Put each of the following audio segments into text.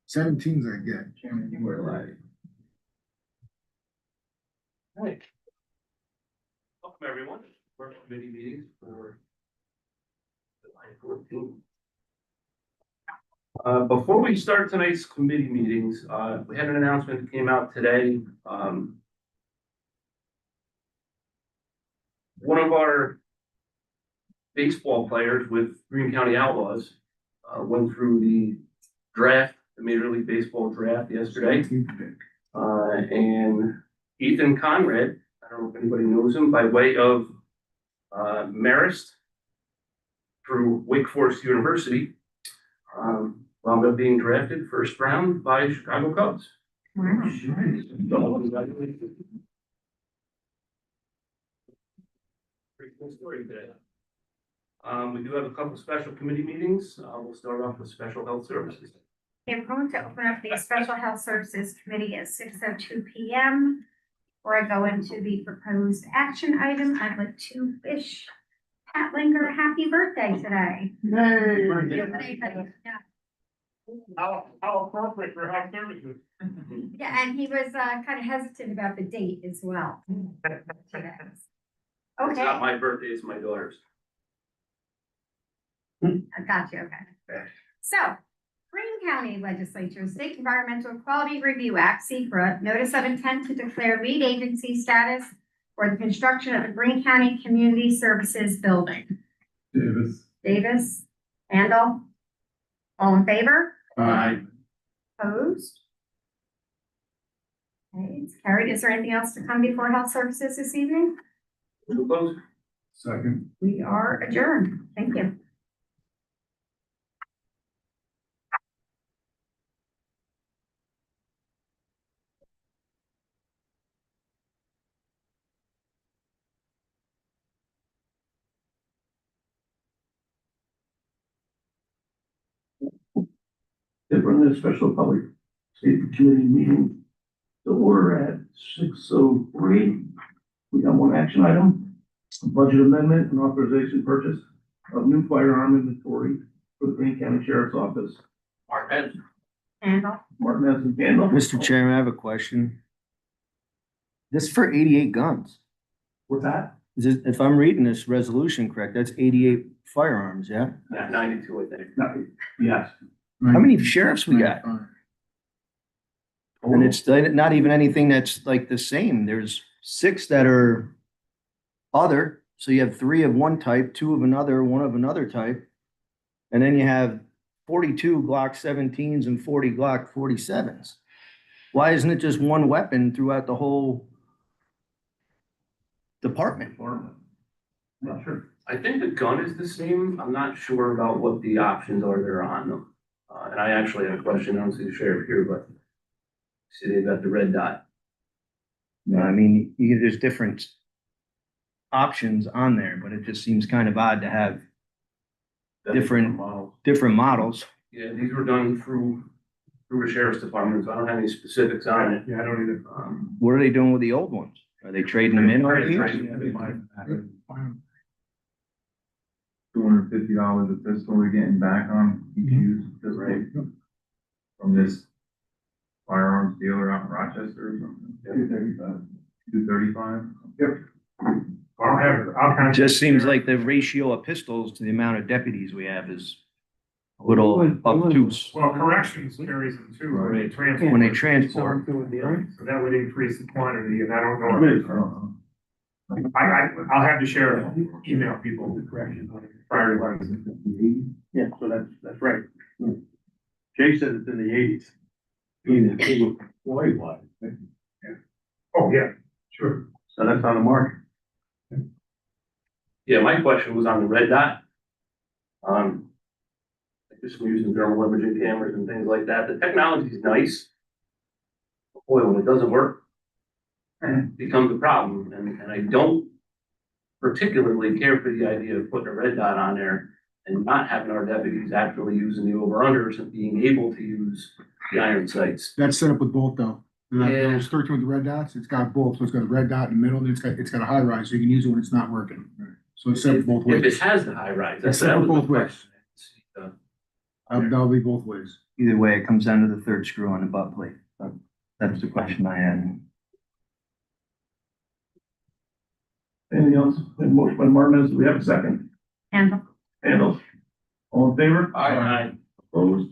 17's I get. Chairman, you were live. Right. Welcome, everyone. Work committee meetings for July 14th. Before we start tonight's committee meetings, we had an announcement that came out today. One of our baseball players with Greene County Outlaws went through the draft, the Major League Baseball draft yesterday. And Ethan Conrad, I don't know if anybody knows him, by way of Marist through Wake Forest University, wound up being drafted first round by Chicago Cubs. Wow. Pretty cool story today. We do have a couple special committee meetings. We'll start off with special health services. Okay, we're going to open up the Special Health Services Committee at 6:02 p.m. Before I go into the proposed action item, I'd like to wish Pat Linger a happy birthday today. How appropriate for health services. Yeah, and he was kind of hesitant about the date as well. It's Okay, not my birthday, it's my daughter's. I got you, okay. So, Greene County Legislature, State Environmental Quality Review Act, SECRA, notice of intent to declare lead agency status for the construction of the Greene County Community Services Building. Davis, Handel, all in favor? Aye. Opposed? Okay, it's carried. Is there anything else to come before Health Services this evening? Opposed? Second. We are adjourned. Thank you. They bring a special public safety committee meeting to order at 6:03. We got one action item, a budget amendment and authorization purchase of new firearm inventory for the Greene County Sheriff's Office. Marquez. Handel. Martinez and Vandal. Mr. Chairman, I have a question. This is for 88 guns. What's that? If I'm reading this resolution correct, that's 88 firearms, yeah? Yeah, 92, I think. No, yes. How many sheriffs we got? And it's not even anything that's like the same. There's 6 that are other. So you have 3 of one type, 2 of another, 1 of another type. And then you have 42 Glock 17s and 40 Glock 47s. Why isn't it just one weapon throughout the whole department? Not sure. I think the gun is the same. I'm not sure about what the options are that are on them. And I actually have a question. I don't see the sheriff here, but see they've got the red dot. No, I mean, there's different options on there, but it just seems kind of odd to have different models. Yeah, these were done through the sheriff's department, so I don't have any specifics on it. Yeah, I don't either. What are they doing with the old ones? Are they trading them in already? $250 a pistol we're getting back on each used pistol from this firearms dealer out in Rochester or something. 235. Yep. I'll kind of. Just seems like the ratio of pistols to the amount of deputies we have is a little obtuse. Well, corrections carries them too, when they transport. When they transport. So that would increase the quantity, and I don't know. I'll have the sheriff email people the corrections on it prior to Wednesday. Yeah, so that's right. Jay said it's in the 80s. Oh, yeah, sure. So that's on the market. Yeah, my question was on the red dot. Just using thermal imaging cameras and things like that. The technology is nice. Boy, when it doesn't work, it becomes a problem. And I don't particularly care for the idea of putting a red dot on there and not having our deputies actually using the over-unders and being able to use the iron sights. That's set up with both though. Yeah. Those 13 with the red dots, it's got both. So it's got a red dot in the middle, and it's got a high rise, so you can use it when it's not working. So it's set up both If ways. it has the high rise, It's set up both ways. Uh, That'll be both ways. either way, it comes down to the third screw on the butt plate. That's the question I had. Anything else? Motion by Martinez, do we have a second? Handle. Handle. All in favor? Aye. Opposed?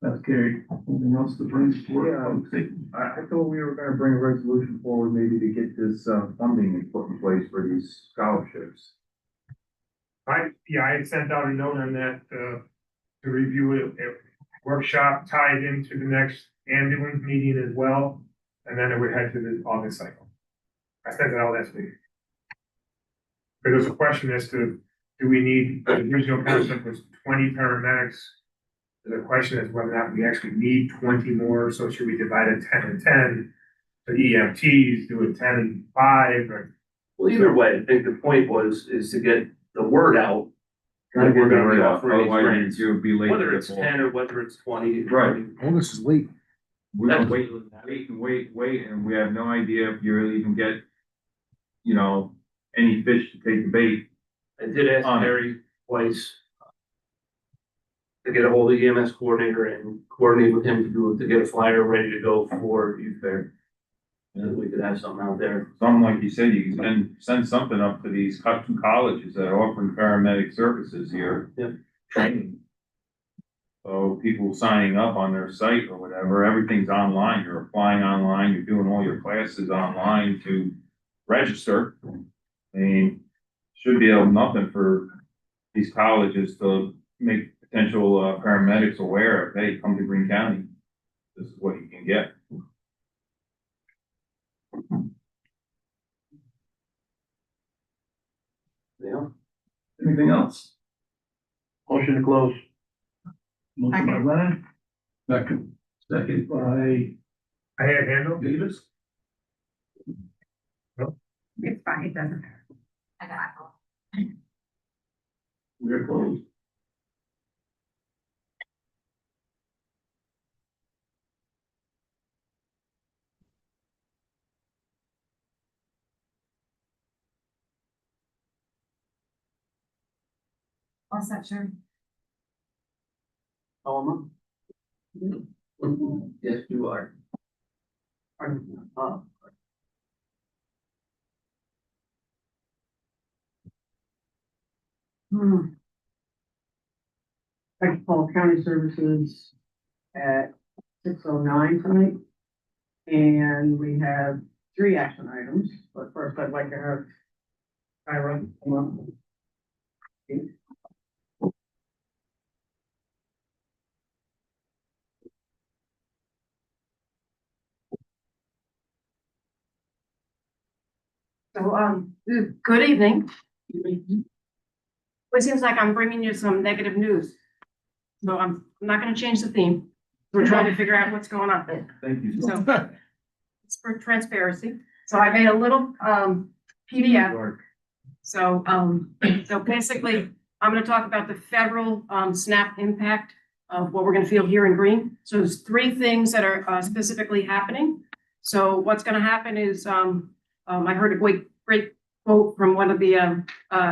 That's carried. Anything else to bring forward? Public safety? I thought we were gonna bring a resolution forward maybe to get this, funding put in place for these scholarships. I had sent out a note on that, to review it, a workshop tied into the next ambulance meeting as well, and then it would head to the August cycle. I sent it out last week. But there's a question as to, do we need, the original concept was 20 paramedics. The question is whether or not we actually need 20 more, so should we divide it 10 and 10? The EMTs, do it 10 and 5, or Well, either way, I think the point is to get the word out. That we're gonna be offering these Otherwise, grants, you would be late. whether to it's the ball. 10 or whether it's 20. Right. All this is late. We're gonna wait, and we have no idea if you really even get, you know, any fish to take the bait. I did ask Mary twice to get a hold of the EMS coordinator and coordinate with him to get a flyer ready to go for youth fair. And we could have something out there. Something like you said, you can send something up to these colleges that are offering paramedic services here. Yep. Training. So people signing up on their site or whatever, everything's online, you're applying online, you're doing all your classes online to register. I mean, should be nothing for these colleges to make potential paramedics aware of, hey, come to Greene County. This is what you can get. Yeah. Anything else? Motion to close. Motion by Lennon. Second. Second by I had handle. Davis. It's fine, it doesn't matter. I got it. We're closed. All set, sure. Alma? Yes, you are. I call county services at 6:09 tonight. And we have 3 action items, but first I'd like to have Ira come up. So, good evening. It seems like I'm bringing you some negative news. So I'm not gonna change the theme. We're trying to figure out what's going on. Thank you. So it's for transparency. So I made a little, PDF. So, so basically, I'm gonna talk about the federal, SNAP impact of what we're gonna feel here in Greene. So there's 3 things that are, specifically happening. So what's gonna happen is, I heard a great quote from one of the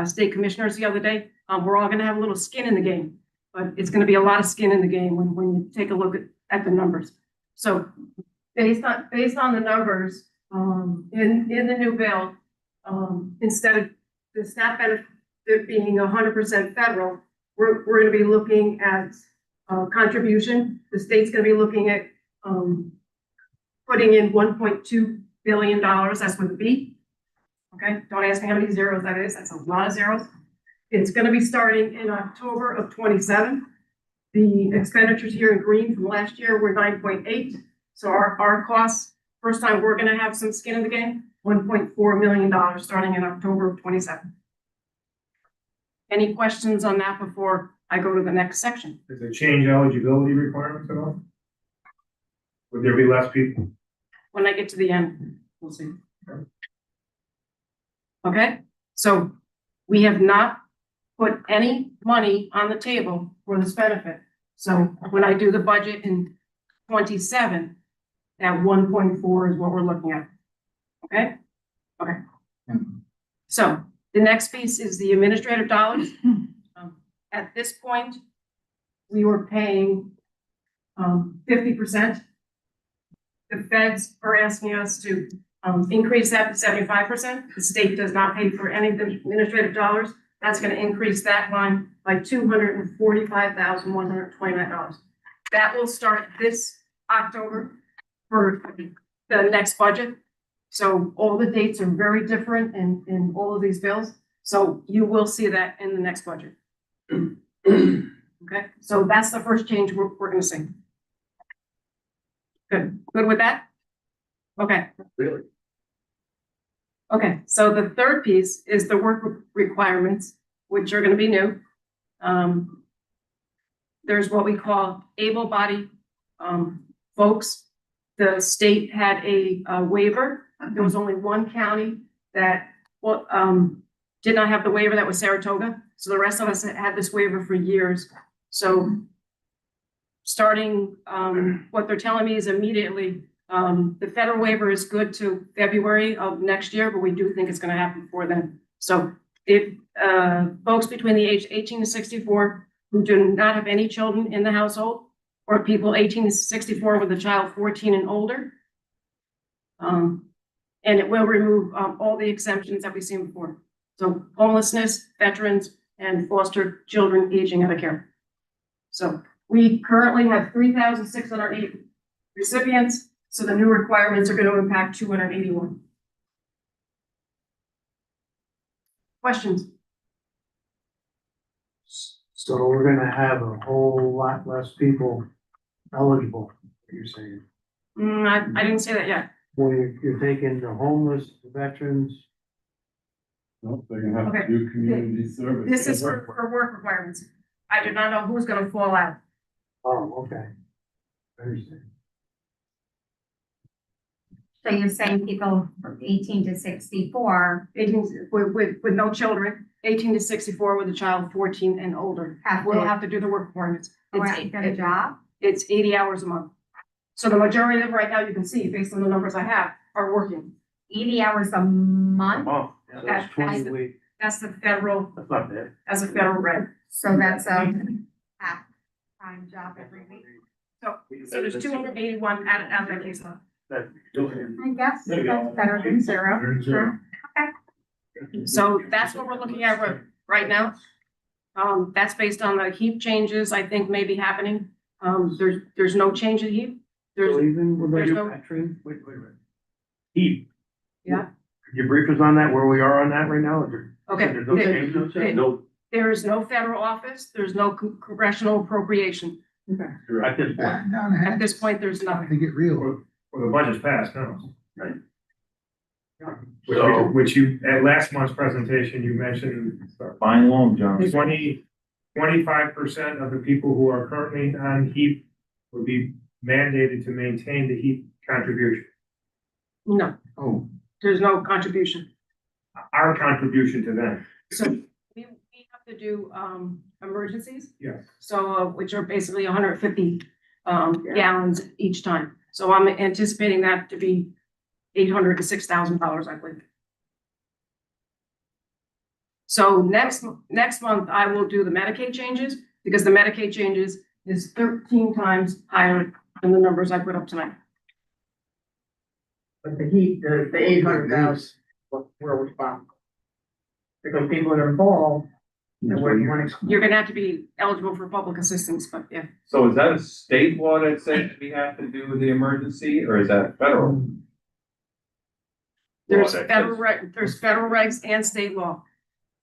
state commissioners the other day. We're all gonna have a little skin in the game, but it's gonna be a lot of skin in the game when you take a look at the numbers. So based on the numbers, in the new bill, instead of the SNAP benefit being 100% federal, we're gonna be looking at contribution. The state's gonna be looking at putting in $1.2 billion, that's with a B. Okay, don't ask me how many zeros that is, that's a lot of zeros. It's gonna be starting in October of 27. The expenditures here in Greene from last year were 9.8. So our costs, first time we're gonna have some skin in the game, $1.4 million starting in October of 27. Any questions on that before I go to the next section? Does it change eligibility requirements at all? Would there be less people? When I get to the end, we'll see. Okay, so we have not put any money on the table for this benefit. So when I do the budget in 27, that 1.4 is what we're looking at. Okay? Okay. So the next piece is the administrative dollars. At this point, we were paying 50%. The feds are asking us to, increase that to 75%. The state does not pay for any administrative dollars. That's gonna increase that line by $245,129. That will start this October for the next budget. So all the dates are very different in all of these bills. So you will see that in the next budget. Okay, so that's the first change we're gonna see. Good with that? Okay. Really? Okay, so the third piece is the work requirements, which are gonna be new. There's what we call able-bodied, folks. The state had a waiver. There was only one county that, did not have the waiver, that was Saratoga. So the rest of us had this waiver for years. So starting, what they're telling me is immediately, the federal waiver is good to February of next year, but we do think it's gonna happen before then. So if, folks between the age 18 to 64 who do not have any children in the household, or people 18 to 64 with a child 14 and older, and it will remove, all the exemptions that we've seen before. So homelessness, veterans, and foster children aging out of care. So we currently have 3,608 recipients, so the new requirements are going to impact 281. Questions? So we're gonna have a whole lot less people eligible, you're saying? I didn't say that yet. When you're taking the homeless, the veterans. No, they're gonna have Okay. to do community service. This is for work requirements. I do not know who's going to fall out. Oh, okay. I understand. So you're saying people from 18 to 64 18 with no children, 18 to 64 with a child 14 and older. have Will to have to do the work requirements. go out and get a job? It's 80 hours a month. So the majority of them right now, you can see, based on the numbers I have, are working. 80 hours a month? Oh, So That's that's 20 the- weeks. That's the federal, that's not bad. as a federal rate. So that's a half-time job every week. So there's 281 out of that case law. I guess that's better than zero. Sure. So that's what we're looking at right now. That's based on the heap changes I think may be happening. There's no change in heap. So There's, even with there's the no- veteran, wait a minute. Heat. Yeah. Could you brief us on that, where we are on that right now? Is there- okay. There's no change? No, There is no federal office. There's no congressional appropriation. At this point. At this point, there's Starting nothing. to get real. Well, the budget's passed now. Right. Which, which you, at last month's presentation, you mentioned Fine loan, John. 25% of the people who are currently on HEAP would be mandated to maintain the HEAP contribution. No, Oh, there's no contribution. Our contribution to them, So we have to do, emergencies. yes. So, which are basically 150 gallons each time. So I'm anticipating that to be $806,000, I believe. So next month, I will do the Medicaid changes, because the Medicaid changes is 13 times higher than the numbers I put up tonight. But the heat, the 800,000, we're responsible. Because people that are involved, and we're running. You're gonna have to be eligible for public assistance, but yeah. So is that a state law that says we have to do the emergency, or is that federal? There's law that federal, says- there's federal regs and state law.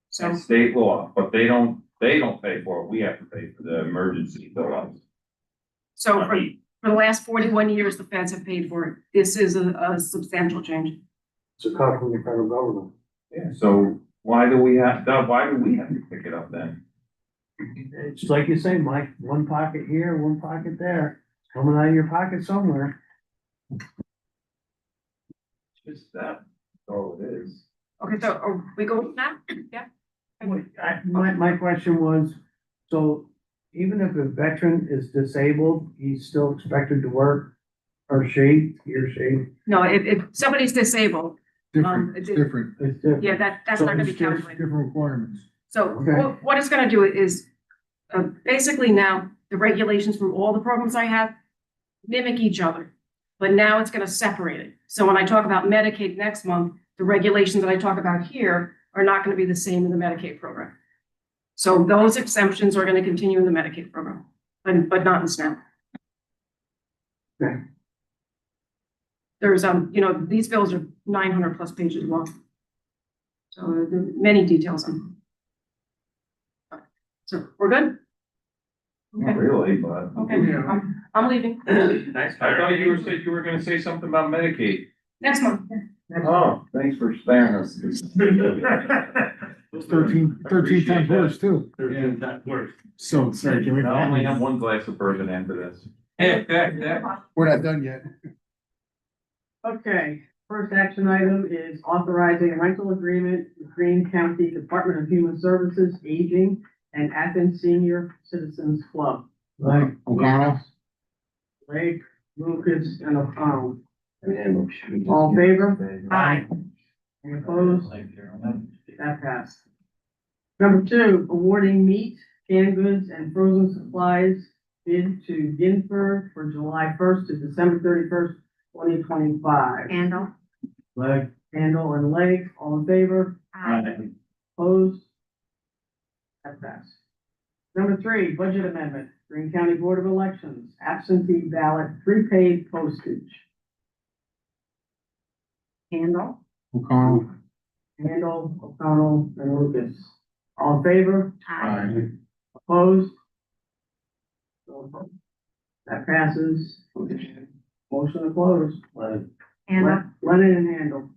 So, It's state law, but they don't pay for it, we have to pay for the emergency bill. so for the last 41 years, the feds have paid for it. This is a substantial change. It's a cut from the federal government. Yeah, so why do we have to pick it up then? It's like you say, Mike, one pocket here, one pocket there, it's coming out of your pocket somewhere. Just that, that's all it is. Okay, so are we go now? Yeah. My question was, so even if a veteran is disabled, he's still expected to work, or she, he or she? No, if somebody's disabled, different, it's different, It's different. yeah, that's So not gonna be it's just calculated. different requirements. So Okay. what it's gonna do is, basically now, the regulations from all the programs I have mimic each other. But now it's gonna separate it. So when I talk about Medicaid next month, the regulations that I talk about here are not gonna be the same in the Medicaid program. So those exemptions are gonna continue in the Medicaid program, but not in SNAP. Okay. There's, these bills are 900+ pages long. So there are many details on. So we're good? Not Okay, really, but. okay, I'm leaving. Nice. I thought you were gonna say something about Medicaid. Next month. Oh, thanks for sparing us. It's 13 times worse too. So, sorry, can we? I only have one glass of bourbon after this. We're not done yet. Okay, first action item is authorizing a rental agreement with Greene County Department of Human Services, Aging, and Athens Senior Citizens Club. Like O'Connell? Blake, Lucas, and O'Connell. All in favor? Aye. Any opposed? That passed. Number two, awarding meat, canned goods, and frozen supplies bid to Ginsburg for July 1st to December 31st, 2025. Handle. Like, Handle and Lake, all in favor? Aye. Opposed? That passed. Number three, budget amendment, Greene County Board of Elections, absentee ballot, prepaid postage. Handle. O'Connell? Handle, O'Connell, and Lucas. All in favor? Aye. Opposed? That passes. Motion to close. Handle. Lennon and Handle.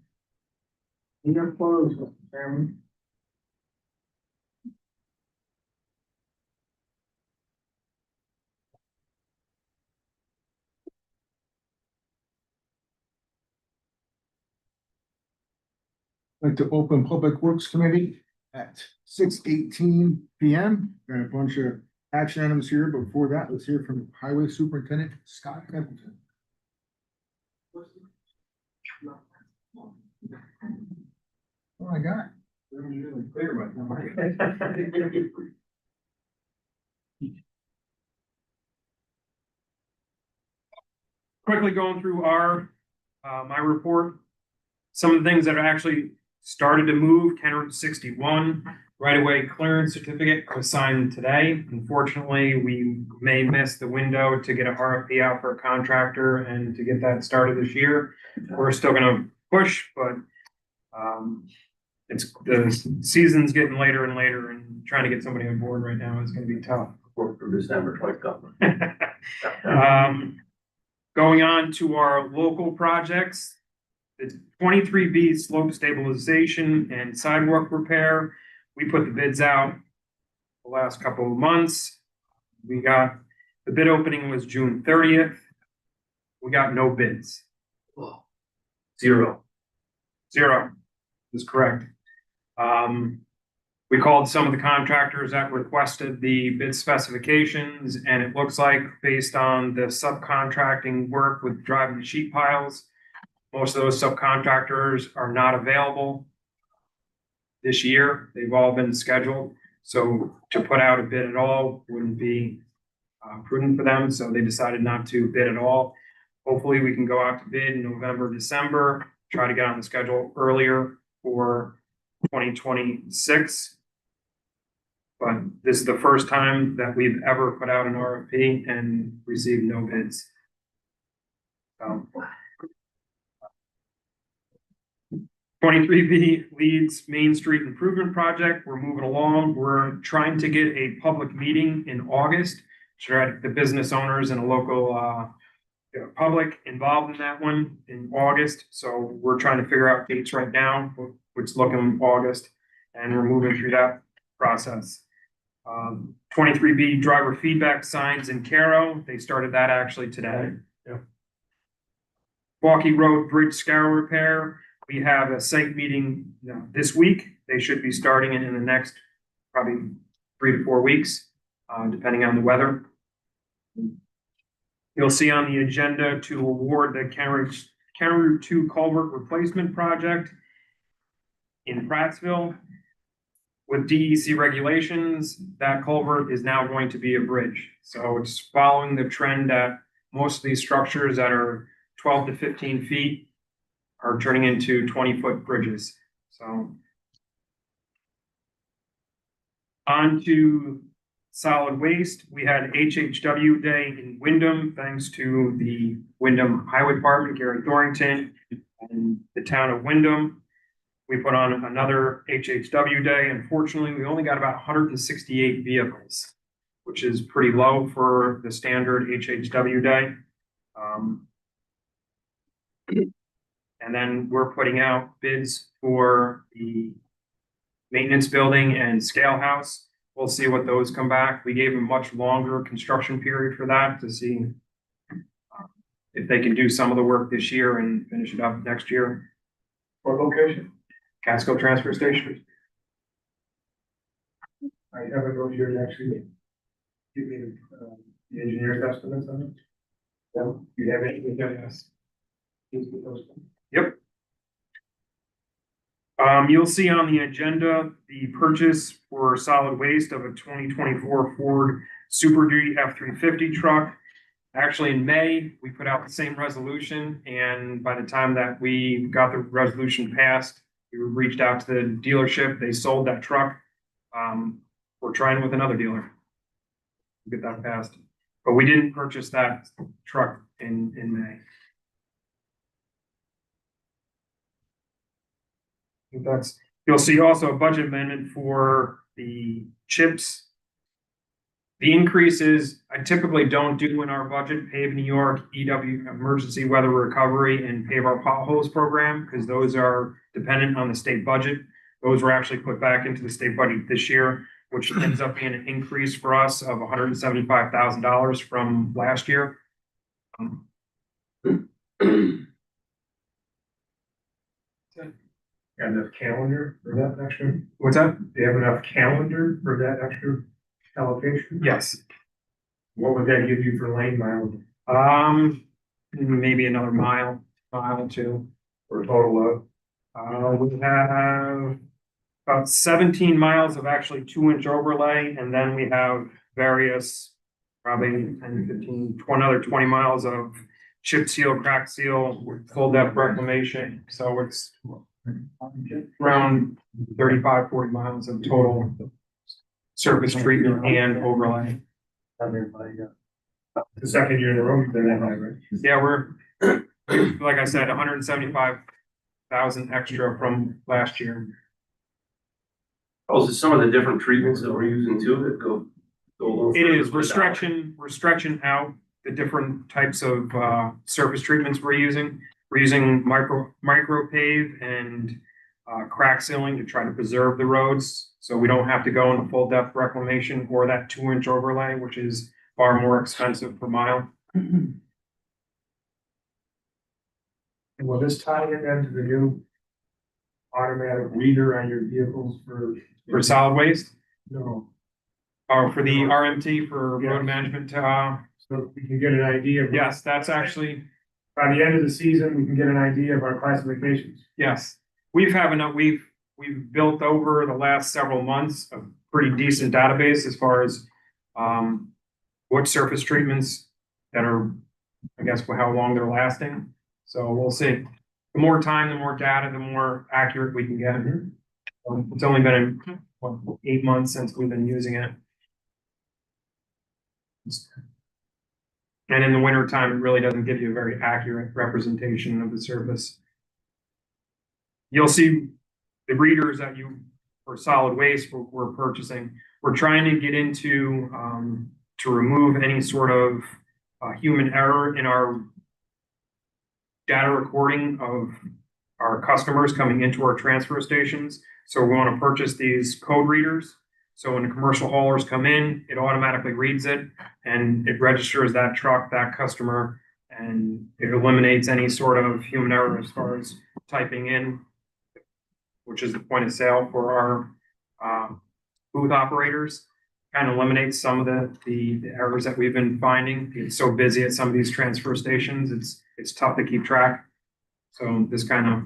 You're closed, Mr. Chairman. Like to open Public Works Committee at 6:18 PM. Got a bunch of action items here, but before that, let's hear from Highway Superintendent Scott Templeton. Oh my God. Really clear right now. Quickly going through my report. Some of the things that are actually started to move, County Route 61, right-of-way clearance certificate was signed today. Unfortunately, we may miss the window to get a RFP out for a contractor and to get that started this year. We're still gonna push, but it's, the season's getting later and later, and trying to get somebody on board right now is gonna be tough. Work through December 20th. Going on to our local projects, the 23B slope stabilization and sidewalk repair. We put the bids out the last couple of months. We got, the bid opening was June 30th. We got no bids. Zero. Is correct. We called some of the contractors that requested the bid specifications, and it looks like based on the subcontracting work with driving the sheet piles, most of those subcontractors are not available this year. They've all been scheduled. So to put out a bid at all wouldn't be prudent for them. So they decided not to bid at all. Hopefully we can go out to bid in November, December, try to get on the schedule earlier for 2026. But this is the first time that we've ever put out an RFP and received no bids. So 23B leads Main Street Improvement Project. We're moving along. We're trying to get a public meeting in August to try to get the business owners and a local public involved in that one in August. So we're trying to figure out dates right now, which looking August, and we're moving through that process. 23B driver feedback signs in Caro. They started that actually today. Walkie Road Bridge scour repair. We have a site meeting this week. They should be starting it in the next probably 3 to 4 weeks, depending on the weather. You'll see on the agenda to award the County Route 2 culvert replacement project in Prattsville. With DEC regulations, that culvert is now going to be a bridge. So it's following the trend that most of these structures that are 12 to 15 feet are turning into 20-foot bridges. So on to solid waste. We had HHW Day in Wyndham, thanks to the Wyndham Highway Department, Gary Thornton, and the town of Wyndham. We put on another HHW Day. Unfortunately, we only got about 168 vehicles, which is pretty low for the standard HHW Day. And then we're putting out bids for the maintenance building and scale house. We'll see what those come back. We gave them much longer construction period for that to see if they can do some of the work this year and finish it up next year. What location? Casco Transfer Station. I haven't go here actually. Give me the engineer's estimates on it. No, you have anything? Yes. Yep. You'll see on the agenda, the purchase for solid waste of a 2024 Ford Super Duty F-350 truck. Actually, in May, we put out the same resolution, and by the time that we got the resolution passed, we reached out to the dealership. They sold that truck. We're trying with another dealer to get that passed, but we didn't purchase that truck in May. That's, you'll see also a budget amendment for the chips. The increases I typically don't do in our budget: Pave New York, EW, Emergency Weather Recovery, and Pave Our Potholes program, because those are dependent on the state budget. Those were actually put back into the state budget this year, which ends up being an increase for us of $175,000 from last year. Got enough calendar for that extra? What's that? Do you have enough calendar for that extra allocation? Yes. What would that give you for lane miles Maybe another mile or two. for a total of? We have about 17 miles of actually 2-inch overlay, and then we have various, probably 10, 15, another 20 miles of chip seal, crack seal, full depth reclamation. So it's around 35, 40 miles of total surface treatment and overlay. The second year in a row, you've been that high, right? Yeah, we're, like I said, 175,000 extra from last year. Oh, is it some of the different treatments that we're using too that go a little? It is, we're further? stretching out the different types of surface treatments we're using. We're using micro pave and crack sealing to try to preserve the roads, so we don't have to go into full depth reclamation or that 2-inch overlay, which is far more expensive per mile. And will this tie it into the new automatic reader on your vehicles for? For solid waste, No, or for the RMT for Yeah. road management, so we can get an idea. of- yes, that's actually, By the end of the season, we can get an idea of our classifications. yes. We've built over the last several months a pretty decent database as far as what surface treatments that are, I guess, for how long they're lasting. So we'll see. The more time, the more data, the more accurate we can get. It's only been, 8 months since we've been using it. And in the winter time, it really doesn't give you a very accurate representation of the surface. You'll see the readers that for solid waste we're purchasing. We're trying to get into, to remove any sort of human error in our data recording of our customers coming into our transfer stations. So we want to purchase these code readers. So when the commercial haulers come in, it automatically reads it and it registers that truck, that customer, and it eliminates any sort of human error as far as typing in, which is the point of sale for our booth operators. Kind of eliminates some of the errors that we've been finding. It's so busy at some of these transfer stations, it's tough to keep track. So this kind of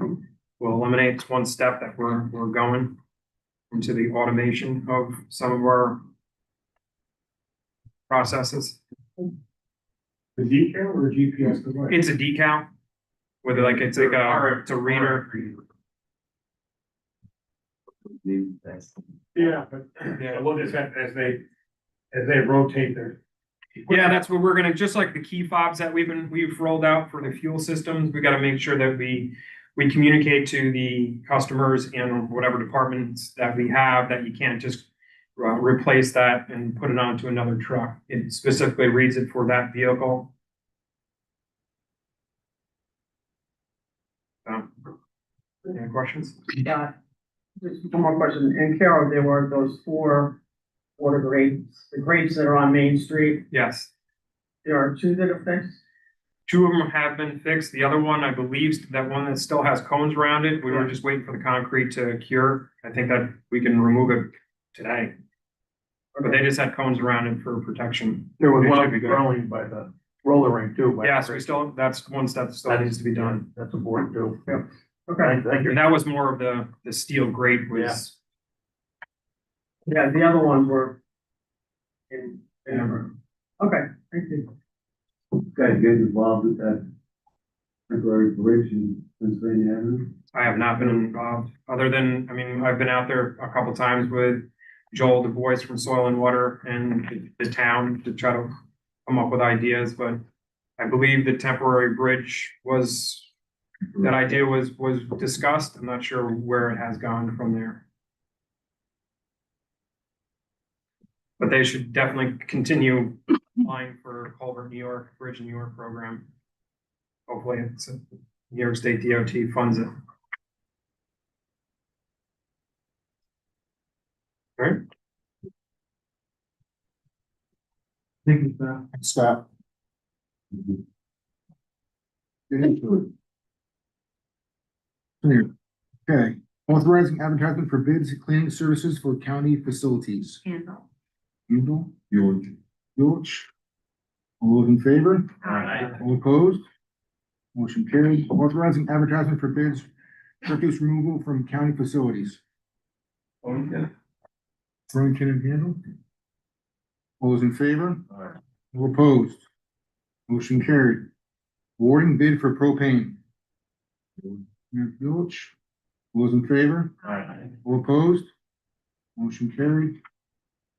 will eliminate one step that we're going into the automation of some of our processes. The decal or GPS device? It's a decal. Whether like it's like it's a reader. Yeah, but we'll just have, as they rotate their. Yeah, that's what we're gonna, just like the key fobs that we've rolled out for the fuel systems, we gotta make sure that we communicate to the customers in whatever departments that we have, that you can't just replace that and put it onto another truck. It specifically reads it for that vehicle. Any questions? Yeah, just one more question. In Carroll, there were those 4 water grates, the grates that are on Main Street. Yes. There are 2 that are fixed. 2 of them have been fixed. The other one, I believe, that one that still has cones around it, we were just waiting for the concrete to cure. I think that we can remove it today. But they just had cones around it for protection. There was It one should be good. growing by the roller rink too. Yes, that's one step that still needs to be done. That's important too. Yep. Okay. Thank you. And that was more of the steel grate was, Yeah, the other ones were in. Okay, thank you. Guys get involved with that temporary bridge in Pennsylvania Avenue. I have not been involved, other than, I mean, I've been out there a couple times with Joel Du Bois from Soil and Water and the town to try to come up with ideas, but I believe the temporary bridge that idea was discussed. I'm not sure where it has gone from there. But they should definitely continue applying for Culvert New York, Bridge New York program. Hopefully it's New York State DOT funds it. All right. Thank you, sir. Scott. Get into it. Here. Okay, authorizing advertisement for bids, cleaning services for county facilities. Handle. Handle, George. All those in favor? All opposed? Motion carried. Authorizing advertisement for bids, refuse removal from county facilities. Burlington and Handle. All those in favor? All opposed? Motion carried. Awarding bid for propane. Village. All those in favor? All opposed? Motion carried.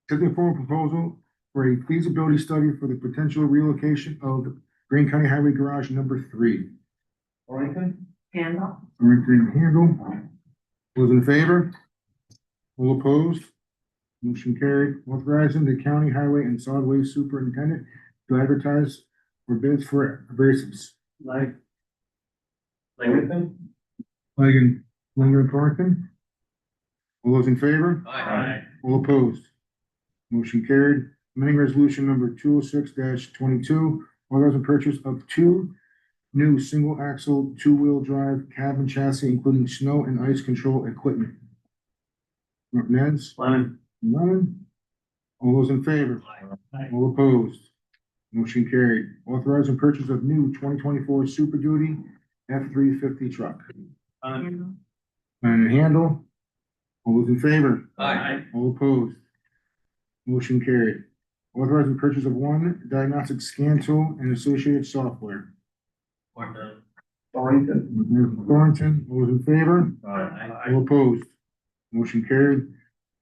Accepting a formal proposal for a feasibility study for the potential relocation of Greene County Highway Garage number 3. Handle. Burlington and Handle. All those in favor? All opposed? Motion carried. Authorizing the county highway and solid waste superintendent to advertise for bids for abrasives. Linger and Thornton. All those in favor? All opposed? Motion carried. Amending resolution number 206-22, authorizing purchase of 2 new single axle, 2-wheel drive cab and chassis, including snow and ice control equipment. Martinez? None. All those in favor? All opposed? Motion carried. Authorizing purchase of new 2024 Super Duty F-350 truck. Handle. And Handle. All those in favor? All opposed? Motion carried. Authorizing purchase of 1 diagnostic scan tool and associated software. Thornton, all those in favor? All opposed? Motion carried.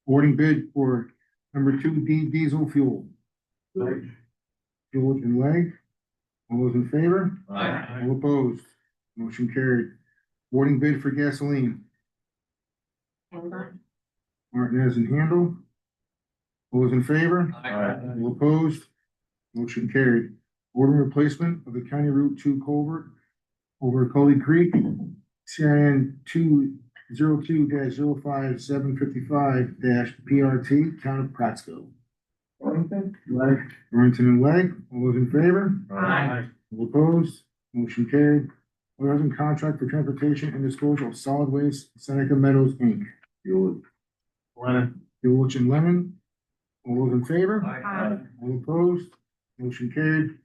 Awarding bid for number 2 diesel fuel. George and Leg. All those in favor? All opposed? Motion carried. Awarding bid for gasoline. Handle. Martinez and Handle. All those in favor? All opposed? Motion carried. Ordering replacement of the County Route 2 culvert over Cully Creek, CIN 202-05755-PRT, Town of Prattsville. Burlington and Leg. All those in favor? All opposed? Motion carried. Authorizing contract for transportation and disposal of solid waste, Seneca Meadows, Inc. Buellich and Lemon. All those in favor? All opposed? Motion carried.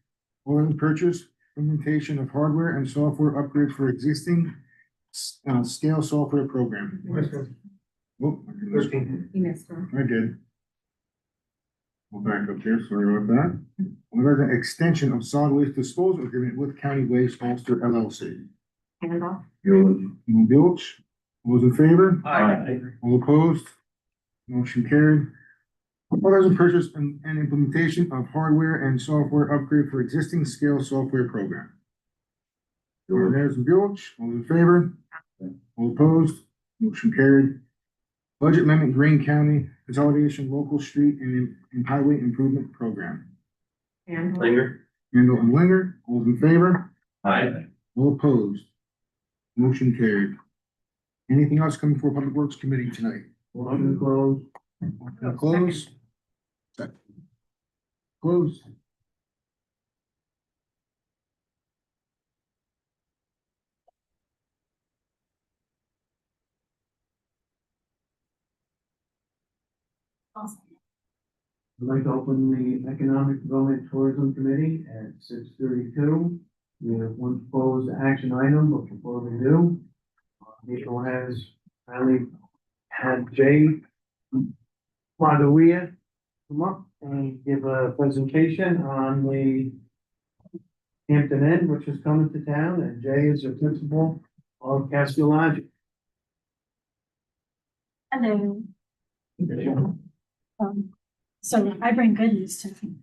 Authorizing purchase, implementation of hardware and software upgrades for existing scale software program. Oh, I did. You missed one. I did. We'll back up here, sorry about that. We're an extension of solid waste disposal agreement with County Waste Ulster LLC. Handle. Bilch, all those in favor? Aye. All opposed? Motion carried. Authorizing purchase and implementation of hardware and software upgrade for existing scale software program. Ordonez and Bilch, all in favor? All opposed? Motion carried. Budget amendment, Greene County Consolidation Local Street and Highway Improvement Program. Handle. Linger. Handle and Linger, all in favor? Aye. All opposed? Motion carried. Anything else coming for Public Works Committee tonight? Motion to close. Close. Second. Close. Awesome. I'd like to open the Economic Development Tourism Committee at 6:32. We have one proposed action item, but before we do, Nico has finally had Jay Madawia come up and give a presentation on the Hampton Inn, which is coming to town, and Jay is the principal of Catskill Lodge. Hello. So I bring good news tonight.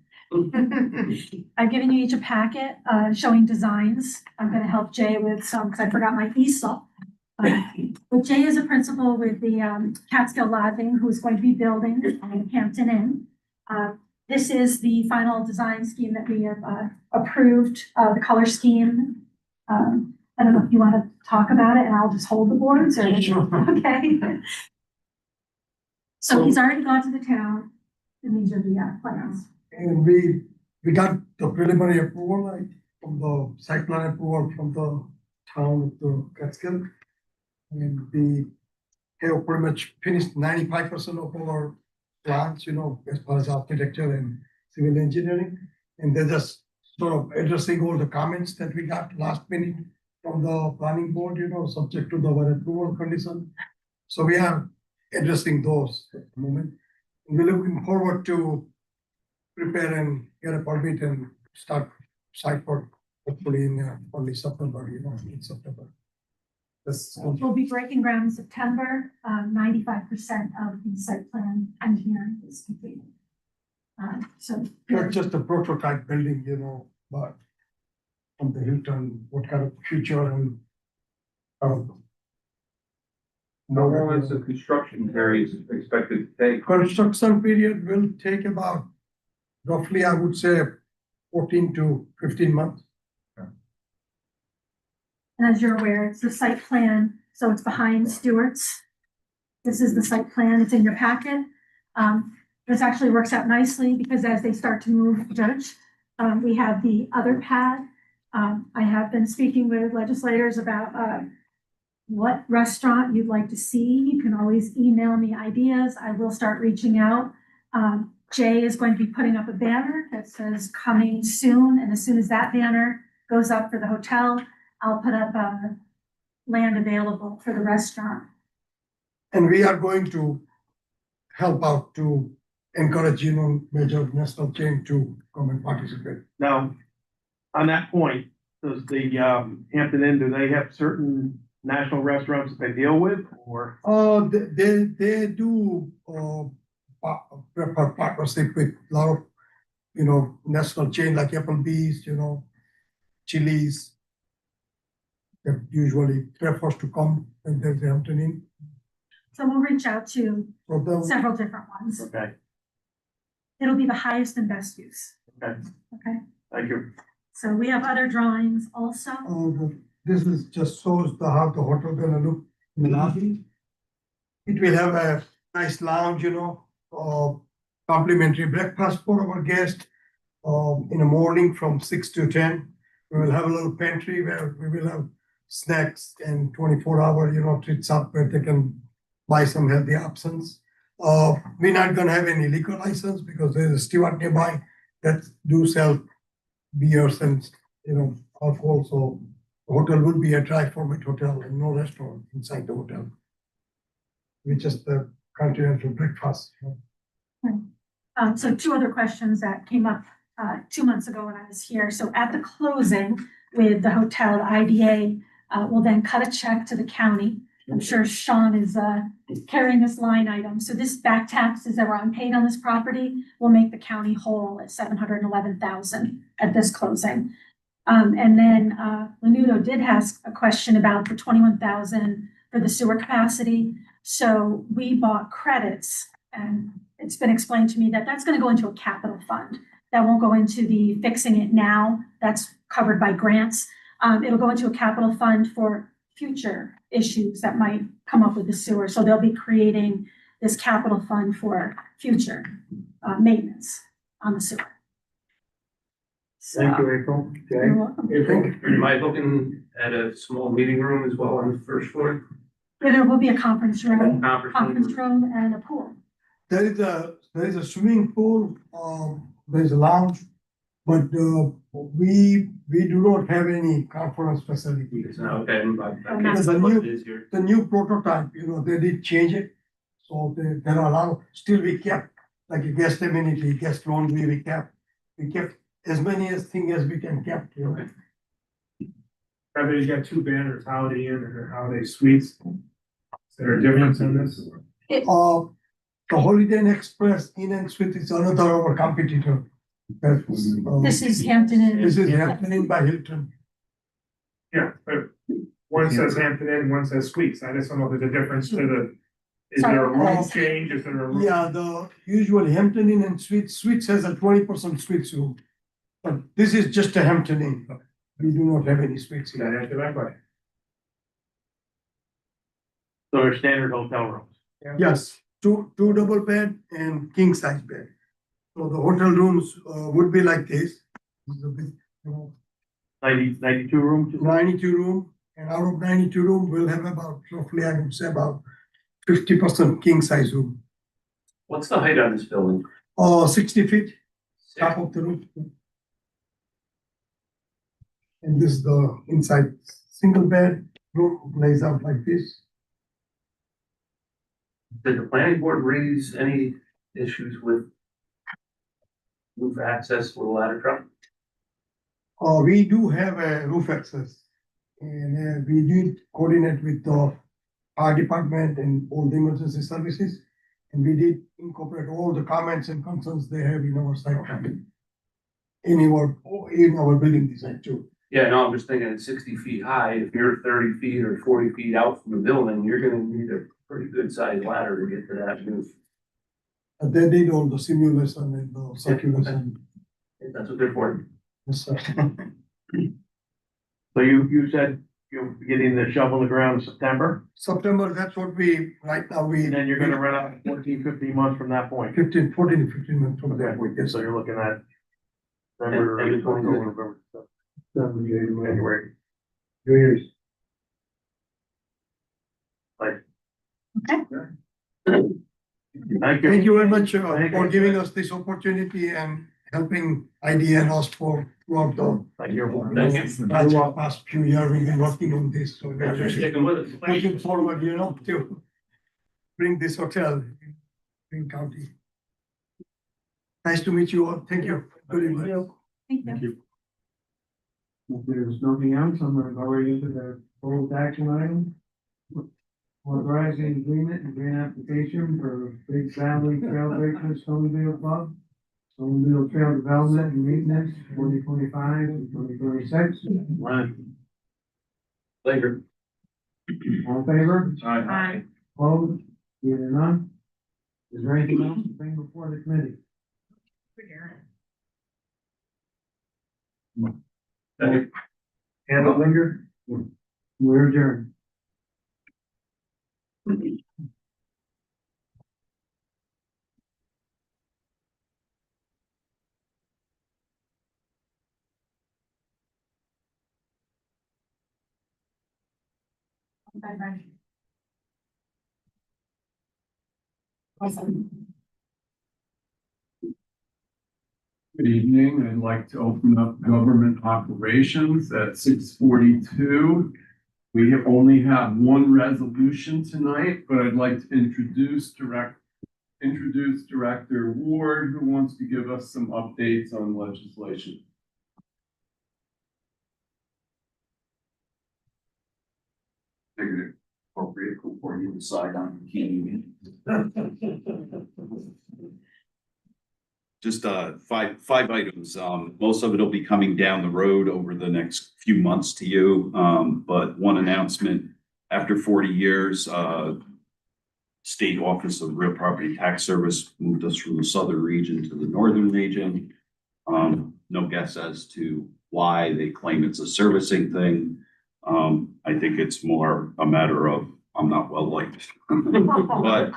I've given you each a packet, showing designs. I'm gonna help Jay with some, because I forgot my easel. But Jay is a principal with the Catskill Lodging, who's going to be building Hampton Inn. This is the final design scheme that we have approved, the color scheme. I don't know if you want to talk about it, and I'll just hold the boards, or okay. So he's already gone to the town, and these are the plans. And we got the preliminary approval, like, from the site plan approval from the town of the Catskill. And we have pretty much finished 95% of our plans, as far as architecture and civil engineering. And they're just sort of addressing all the comments that we got last minute from the planning board, subject to our approval condition. So we are addressing those at the moment. And we're looking forward to prepare and get a permit and start site work hopefully in early September, in September. We'll be breaking ground in September. 95% of the site plan engineering is completed. So. Not just a prototype building, but from the Hilton, what kind of future and How long is the construction period expected to take? construction period will take about roughly, I would say, 14 to 15 months. And as you're aware, it's the site plan, so it's behind Stewart's. This is the site plan, it's in your packet. This actually works out nicely because as they start to move dirt, we have the other pad. I have been speaking with legislators about what restaurant you'd like to see. You can always email me ideas. I will start reaching out. Jay is going to be putting up a banner that says coming soon, and as soon as that banner goes up for the hotel, I'll put up land available for the restaurant. And we are going to help out to encourage, major national chain to come and participate. Now, on that point, does the Hampton Inn, do they have certain national restaurants that they deal with, or? They do prefer partnership with a lot of, national chain like Applebee's, Chili's. That usually prefers to come when there's the Hampton Inn. So we'll reach out to So they'll- several different ones. Okay, It'll be the highest and best use. okay, Okay, thank you. so we have other drawings also. This is just shows how the hotel gonna look in the lobby. It will have a nice lounge, complimentary breakfast for our guests. In the morning from 6 to 10, we will have a little pantry where we will have snacks and 24-hour, treats up where they can buy some healthy options. We're not gonna have any liquor license because there's a steward nearby that do sell beers and, alcohol. So the hotel will be a dry format hotel and no restaurant inside the hotel. We just continental breakfast. So two other questions that came up 2 months ago when I was here. So at the closing with the hotel, the IDA will then cut a check to the county. I'm sure Sean is carrying this line item. So this back taxes that were unpaid on this property will make the county whole at $711,000 at this closing. And then Menudo did ask a question about the 21,000 for the sewer capacity. So we bought credits, and it's been explained to me that that's going to go into a capital fund. That won't go into the fixing it now. That's covered by grants. It'll go into a capital fund for future issues that might come up with the sewer. So they'll be creating this capital fund for future maintenance on the sewer. Thank you, April. Okay. You're welcome. Am I looking at a small meeting room as well on the first floor? Yeah, there will be a conference room, Conference room? and a pool. There is a swimming pool, there's a lounge, but we do not have any conference facilities. Okay, I Because guess what it is here. The new prototype, they did change it. So there are a lot of, still we kept, like a guest amenity, guest laundry, we kept as many things as we can kept, Probably you got two banners, Holiday Inn and Holiday Suites. Is there a difference in this? The Holiday Inn Express Inn and Suite is another our competitor. This is Hampton Inn. This is Hampton Inn by Hilton. Yeah, but one says Hampton Inn, one says Suites. I just don't know if there's a difference to the, is there a room change? Is there a room? Yeah, the usual Hampton Inn and Suites has a 20% suites room. But this is just a Hampton Inn. We do not have any suites That here. answer that question. So they're standard hotel rooms. Yes, two double bed and king size bed. So the hotel rooms would be like this. This is a big, 92 rooms? 92 room, and out of 92 room, we'll have about roughly, I would say about 50% king size room. What's the height on this building? 60 feet, top of the roof. And this is the inside single bed, room lays out like this. Did the planning board raise any issues with roof access with a ladder truck? We do have a roof access. And we did coordinate with the fire department and all the emergency services. And we did incorporate all the comments and concerns they have in our site plan. In our building design too. Yeah, no, I'm just thinking at 60 feet high, if you're 30 feet or 40 feet out from the building, you're gonna need a pretty good sized ladder to get to that roof. They did all the simulation and the circulation. That's what they're for. Yes, sir. So you said you're getting the shovel in the ground in September, September, that's what right now and then you're gonna run out 14, 15 months from that point. 14 to 15 months from that point, yes, So sir. you're looking at November, And it's going October, good. November, January. New Year's. Thank you. Thank you very much Thank for you. giving us this opportunity and helping IDA and us throughout the Thank you. Thank you. past few years. We've been working on this, so Thanks for sticking with us. looking forward, to bring this hotel in Greene County. Nice to meet you all. Thank you. Good evening. Thank you. If there's nothing else, I'm gonna go right into the full action item. Authorizing agreement and grant application for Big Valley Trailbreakers Snowmobile Club. Snowmobile Trail Development and Maintenance, 2025 to 2026. Later. All in favor? Aye. Opposed? Hearing none? Is there anything else to bring before the committee? Handle linger? We're adjourned. Bye-bye. Good evening. I'd like to open up government operations at 6:42. We only have one resolution tonight, but I'd like to introduce introduce Director Ward, who wants to give us some updates on legislation. Figured it appropriate before you decide on the key. Just five items. Most of it will be coming down the road over the next few months to you. But one announcement, after 40 years, State Office of Real Property Tax Service moved us from the southern region to the northern region. No guess as to why. They claim it's a servicing thing. I think it's more a matter of I'm not well liked, but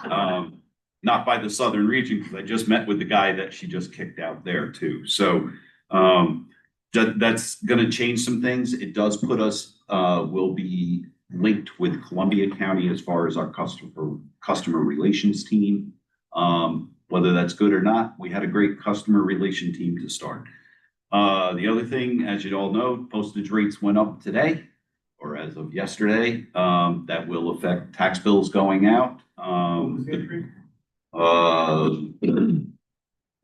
not by the southern region, because I just met with the guy that she just kicked out there too. So that's going to change some things. It does put us, will be linked with Columbia County as far as our customer relations team. Whether that's good or not, we had a great customer relation team to start. The other thing, as you all know, postage rates went up today, or as of yesterday. That will affect tax bills going out.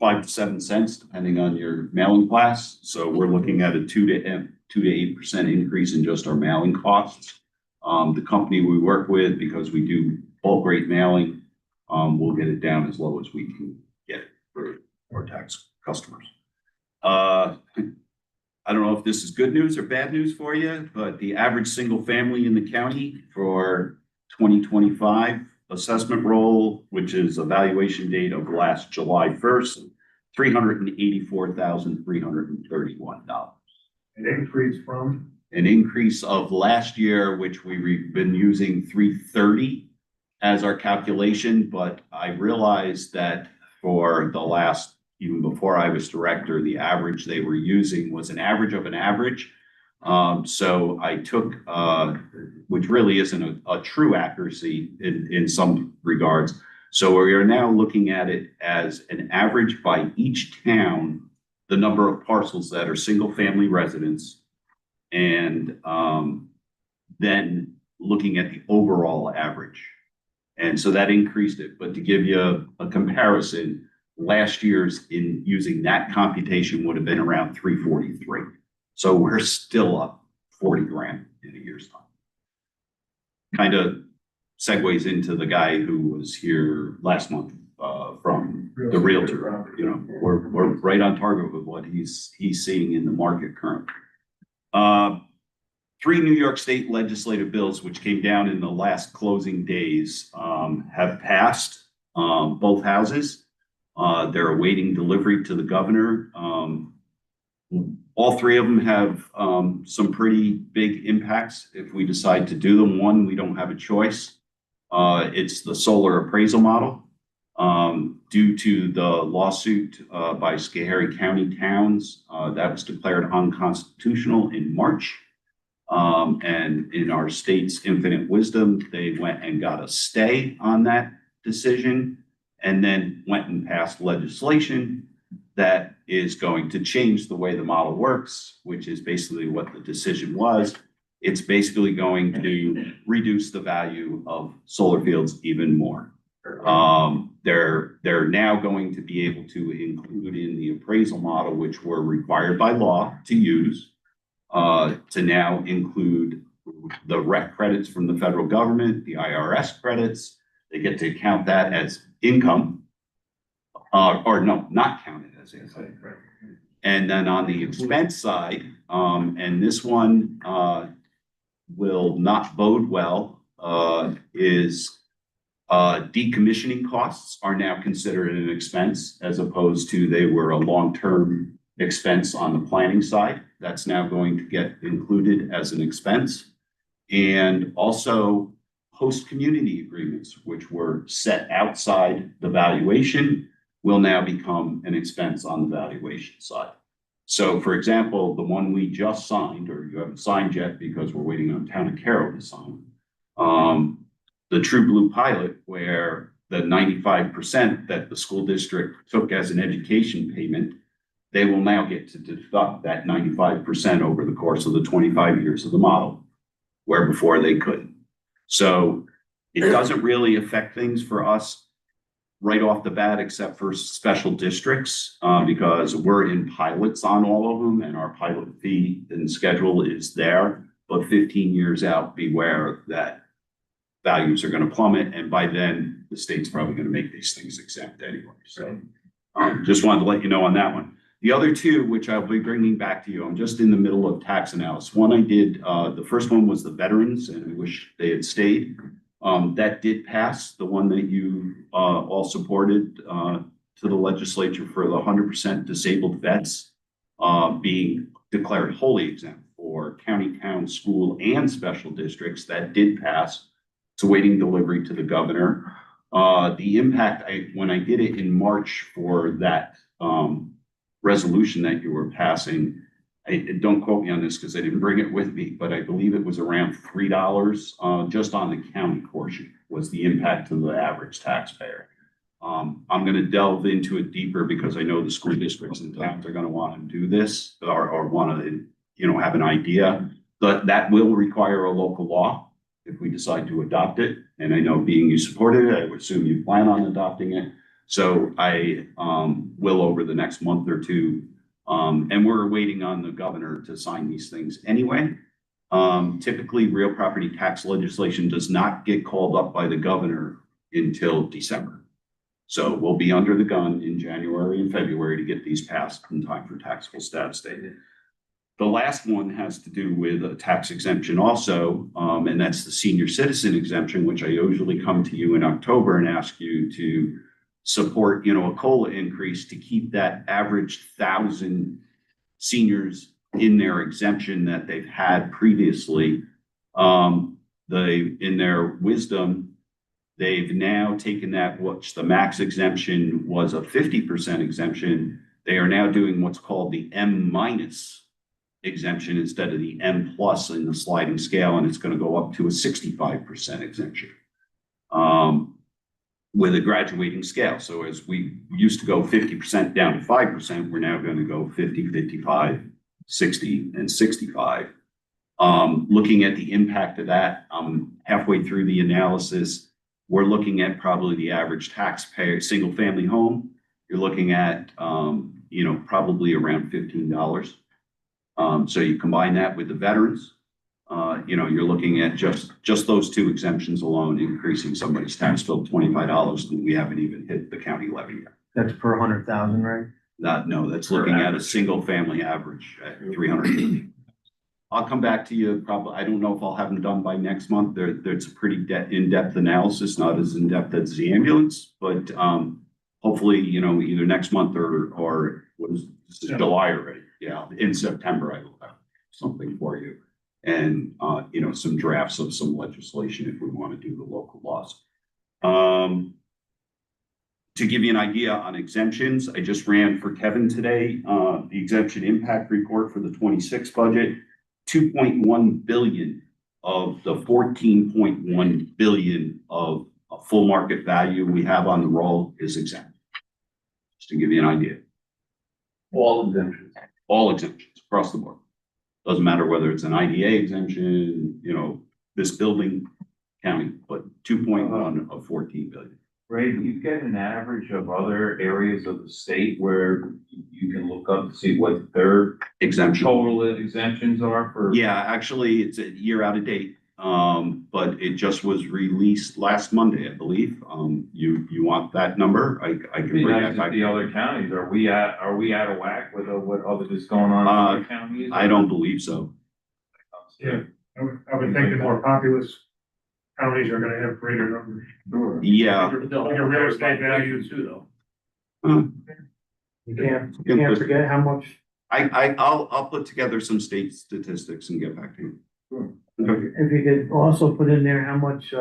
5 to 7 cents, depending on your mailing class. So we're looking at a 2 to 8% increase in just our mailing costs. The company we work with, because we do bulk rate mailing, we'll get it down as low as we can get it for our tax customers. I don't know if this is good news or bad news for you, but the average single family in the county for 2025 assessment roll, which is a valuation date of last July 1st, $384,331. An increase from? An increase of last year, which we've been using 330 as our calculation, but I realized that for the last, even before I was director, the average they were using was an average of an average. So I took, which really isn't a true accuracy in some regards. So we are now looking at it as an average by each town, the number of parcels that are single family residents, and then looking at the overall average. And so that increased it. But to give you a comparison, last year's in using that computation would have been around 343. So we're still up 40 grand in a year's time. Kind of segues into the guy who was here last month from the realtor. You know, we're right on target with what he's seeing in the market currently. 3 New York State legislative bills, which came down in the last closing days, have passed both houses. They're awaiting delivery to the governor. All 3 of them have some pretty big impacts if we decide to do them. One, we don't have a choice. It's the solar appraisal model. Due to the lawsuit by Schoharie County towns, that was declared unconstitutional in March. And in our state's infinite wisdom, they went and got a stay on that decision and then went and passed legislation that is going to change the way the model works, which is basically what the decision was. It's basically going to reduce the value of solar fields even more. They're now going to be able to include in the appraisal model, which we're required by law to use, to now include the REC credits from the federal government, the IRS credits. They get to count that as income, or no, not counted as income. And then on the expense side, and this one will not bode well, is decommissioning costs are now considered an expense, as opposed to they were a long-term expense on the planning side. That's now going to get included as an expense. And also host community agreements, which were set outside the valuation, will now become an expense on the valuation side. So for example, the one we just signed, or you haven't signed yet because we're waiting on Town of Carroll to sign, the True Blue pilot, where the 95% that the school district took as an education payment, they will now get to deduct that 95% over the course of the 25 years of the model, where before they couldn't. So it doesn't really affect things for us. right off the bat, except for special districts, because we're in pilots on all of them and our pilot fee and schedule is there. But 15 years out, beware that values are gonna plummet, and by then, the state's probably gonna make these things exempt anyway, so. Just wanted to let you know on that one. The other two, which I'll be bringing back to you, I'm just in the middle of tax analysis. One I did, the first one was the veterans, and I wish they had stayed. That did pass, the one that you, all supported, to the legislature for the 100% disabled vets, being declared wholly exempt for county, town, school, and special districts. That did pass. It's awaiting delivery to the governor. The impact, when I did it in March for that resolution that you were passing, don't quote me on this because I didn't bring it with me, but I believe it was around $3 just on the county portion was the impact to the average taxpayer. I'm going to delve into it deeper because I know the school districts and towns are going to want to do this or want to, have an idea. But that will require a local law if we decide to adopt it. And I know being you supported it, I would assume you plan on adopting it. So I will over the next month or two. And we're waiting on the governor to sign these things anyway. Typically, real property tax legislation does not get called up by the governor until December. So we'll be under the gun in January and February to get these passed in time for taxable status date. The last one has to do with a tax exemption also, and that's the senior citizen exemption, which I usually come to you in October and ask you to support, a COLA increase to keep that average 1,000 seniors in their exemption that they've had previously. In their wisdom, they've now taken that, which the max exemption was a 50% exemption. They are now doing what's called the M- exemption instead of the M+ in the sliding scale, and it's going to go up to a 65% exemption with a graduating scale. So as we used to go 50% down to 5%, we're now going to go 50, 55, 60, and 65. Looking at the impact of that, halfway through the analysis, we're looking at probably the average taxpayer, single family home. You're looking at, probably around $15. So you combine that with the veterans, you're looking at just those two exemptions alone, increasing somebody's tax bill $25, and we haven't even hit the county levy yet. That's per 100,000, right? No, that's looking at a single family average at 350. I'll come back to you probably, I don't know if I'll have them done by next month. There's a pretty in-depth analysis, not as in-depth as the ambulance, but hopefully, either next month or this is July already. Yeah, in September, I will have something for you. And, some drafts of some legislation if we want to do the local laws. To give you an idea on exemptions, I just ran for Kevin today, the exemption impact report for the 26 budget, 2.1 billion of the 14.1 billion of full market value we have on the roll is exempt. Just to give you an idea. All exemptions. All exemptions across the board. Doesn't matter whether it's an IDA exemption, this building county, but 2.1 of 14 billion. Ray, do you get an average of other areas of the state where you can look up to see what their Exemption. total exemptions are for? Yeah, actually, it's a year out of date. But it just was released last Monday, I believe. You want that number? I can bring that back. The other counties, are we out of whack with what other is going on in other counties? I don't believe so. Yeah, I would think the more populous counties are gonna have greater numbers. Sure. Yeah. Your real estate values too, though. You can't forget how much, I'll put together some state statistics and get back to you. Sure. Okay. if you could also put in there how much,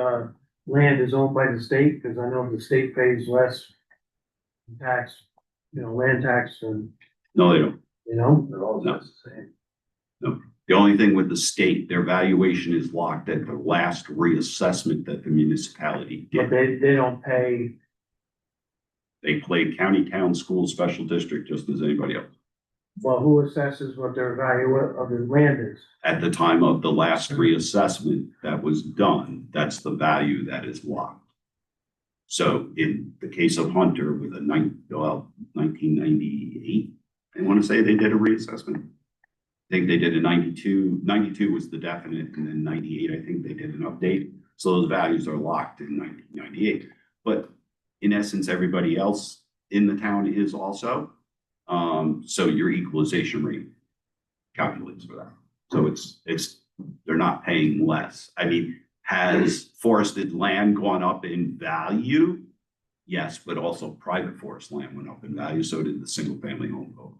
land is owned by the state, because I know the state pays less tax, land tax and, No, they don't. they're all No. the same. The only thing with the state, their valuation is locked at the last reassessment that the municipality But did. they don't pay, They play county, town, school, special district, just as anybody else. well, who assesses what their value of the land is? At the time of the last reassessment that was done, that's the value that is locked. So in the case of Hunter with a 1998, I want to say they did a reassessment. I think they did a 92. 92 was the definite, and then 98, I think they did an update. So those values are locked in 1998. But in essence, everybody else in the town is also. So your equalization rate calculates for that. So they're not paying less. I mean, has forested land gone up in value? Yes, but also private forest land went up in value. So did the single family home vote.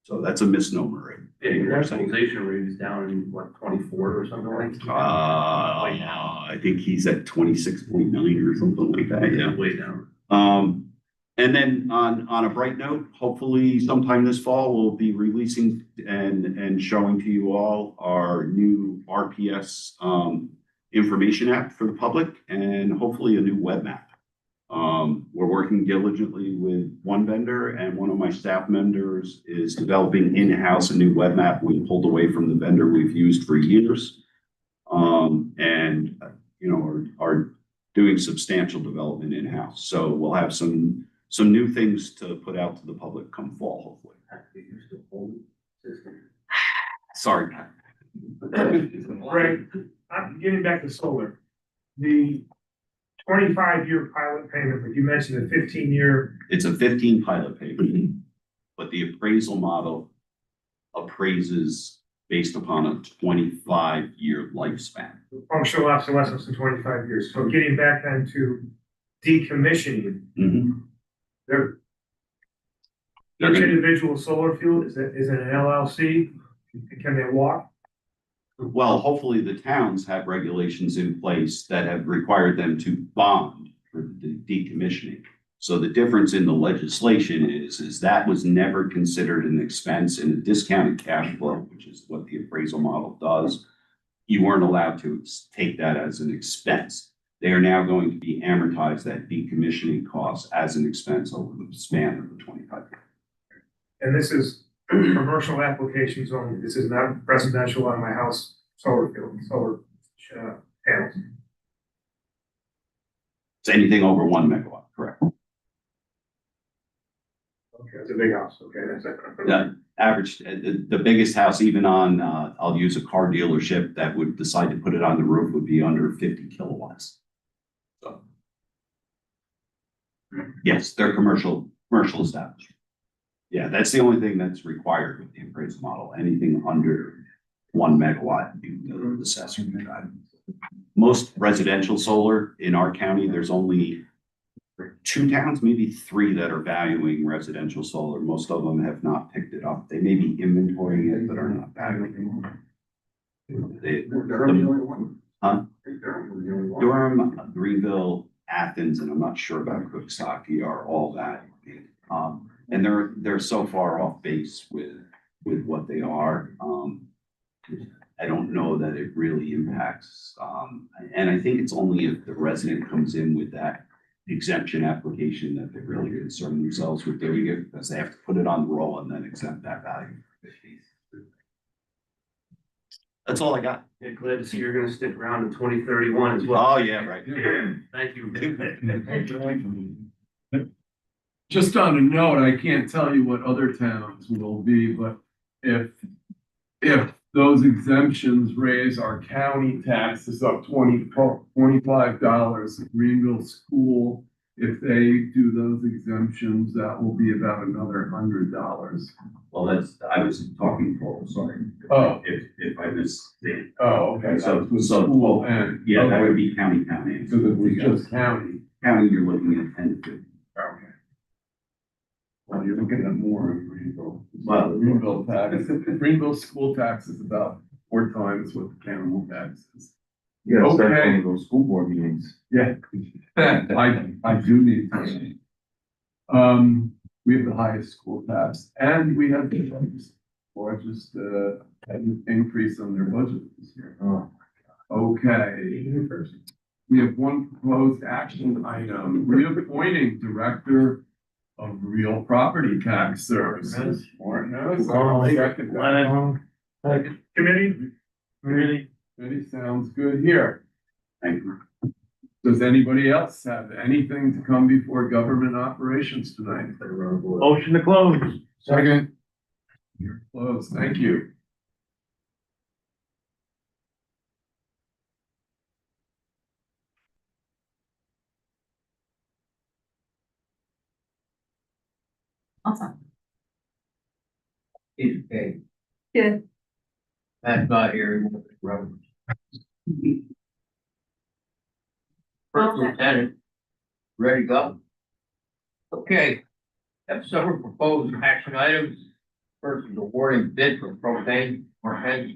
So that's a misnomer rate. Yeah, your nationalization rate is down in what, 24 or something like that? I think he's at 26.9 or something like that. Yeah. Way down. And then on a bright note, hopefully sometime this fall, we'll be releasing and showing to you all our new RPS information app for the public, and hopefully a new web map. We're working diligently with one vendor, and one of my staff members is developing in-house a new web map we pulled away from the vendor we've used for years. And are doing substantial development in-house. So we'll have some new things to put out to the public come fall, hopefully. Sorry, Pat. Right, I'm getting back to solar. The 25-year pilot payment, but you mentioned a 15-year. It's a 15 pilot payment, but the appraisal model appraises based upon a 25-year lifespan. Functional obsolescence in 25 years. So getting back then to decommissioning, They're each gonna- individual solar field, is it an LLC? Can they walk? Well, hopefully the towns have regulations in place that have required them to bond for the decommissioning. So the difference in the legislation is that was never considered an expense in a discounted cash flow, which is what the appraisal model does. You weren't allowed to take that as an expense. They are now going to be amortized that decommissioning cost as an expense over the span of the 25 years. And this is commercial applications only. This is not residential on my house solar field, solar panels. It's anything over 1 megawatt, correct? Okay, it's a big house. Okay, that's it. The average, the biggest house, even on, I'll use a car dealership that would decide to put it on the roof, would be under 50 kilowatts. So. Yes, they're commercial establishment. Yeah, that's the only thing that's required with the appraisal model. Anything under 1 megawatt, the assessor can drive. Most residential solar in our county, there's only 2 towns, maybe 3 that are valuing residential solar. Most of them have not picked it up. They may be inventorying it, but are not valuing it. Durham, Greenville, Athens, and I'm not sure about Cooksaki are all valuing. And they're so far off base with what they are. I don't know that it really impacts. And I think it's only if the resident comes in with that exemption application that they really concern themselves with doing it, because they have to put it on the roll and then exempt that value. That's all I got. Yeah, glad to see you're gonna stick around in 2031 as well. Oh, yeah, right. Thank you. Just on a note, I can't tell you what other towns will be, but if those exemptions raise our county taxes up $25, Greenville School, if they do those exemptions, that will be about another $100. Well, I was talking total, sorry. Oh. If I misstate. Oh, okay. So School and. Yeah, that okay. would be county. So it was just county. County, you're looking at 10 to 50. Okay. Well, you're looking at more in Greenville. Well, Greenville tax, Greenville school tax is about 4 times what the county tax is. Yeah, Okay. start going to those school board meetings. Yeah, I do need to. We have the highest school tax, and we have the largest increase on their budget this year. Oh. Okay. We have one proposed action item, reappointing Director of Real Property Tax Services. Martin, second. Committee? Committee sounds good here. Thank you. Does anybody else have anything to come before government operations tonight? Motion to close. Second. You're closed. Thank you. Awesome. It's okay. Good. Matt's not here. He won't be around. First Okay. Lieutenant, ready to go? Okay, have several proposed action items. First is awarding bid for propane, Marquez,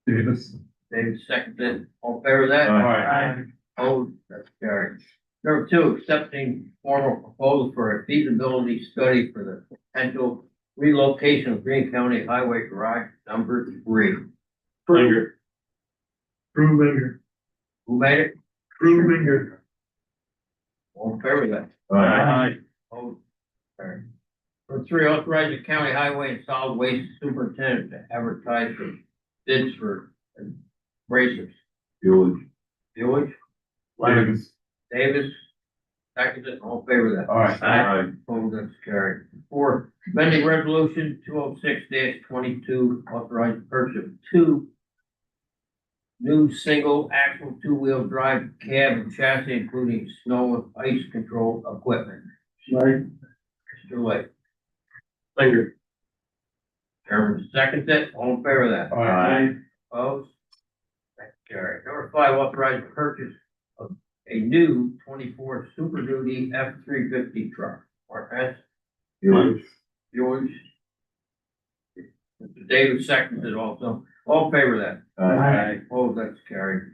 Davis. David seconded, all in favor of that? Aye. Oh, that's carried. Number two, accepting formal proposal for a feasibility study for the potential relocation of Greene County Highway Garage number 3. Linger. Drew Linger. Who made it? Drew Linger. All in favor of that? Aye. Oh, carried. Number three, authorize the county highway and solid waste superintendent to advertise for bids for abrasives. Village. Village, Davis. Davis, seconded, all in favor of that? Aye. Oh, that's carried. Four, amending resolution 206-22, authorized the purchase of 2 new single axle 2-wheel drive cab and chassis, including snow and ice control equipment. Mr. Lake. Linger. Chairman seconds it, all in favor of that? Aye. Opposed? That's carried. Number five, authorize the purchase of a new 24 Super Duty F-350 truck. Marquez, Village. George. Mr. Davis seconds it also. All in favor of that? Aye. Opposed? That's carried.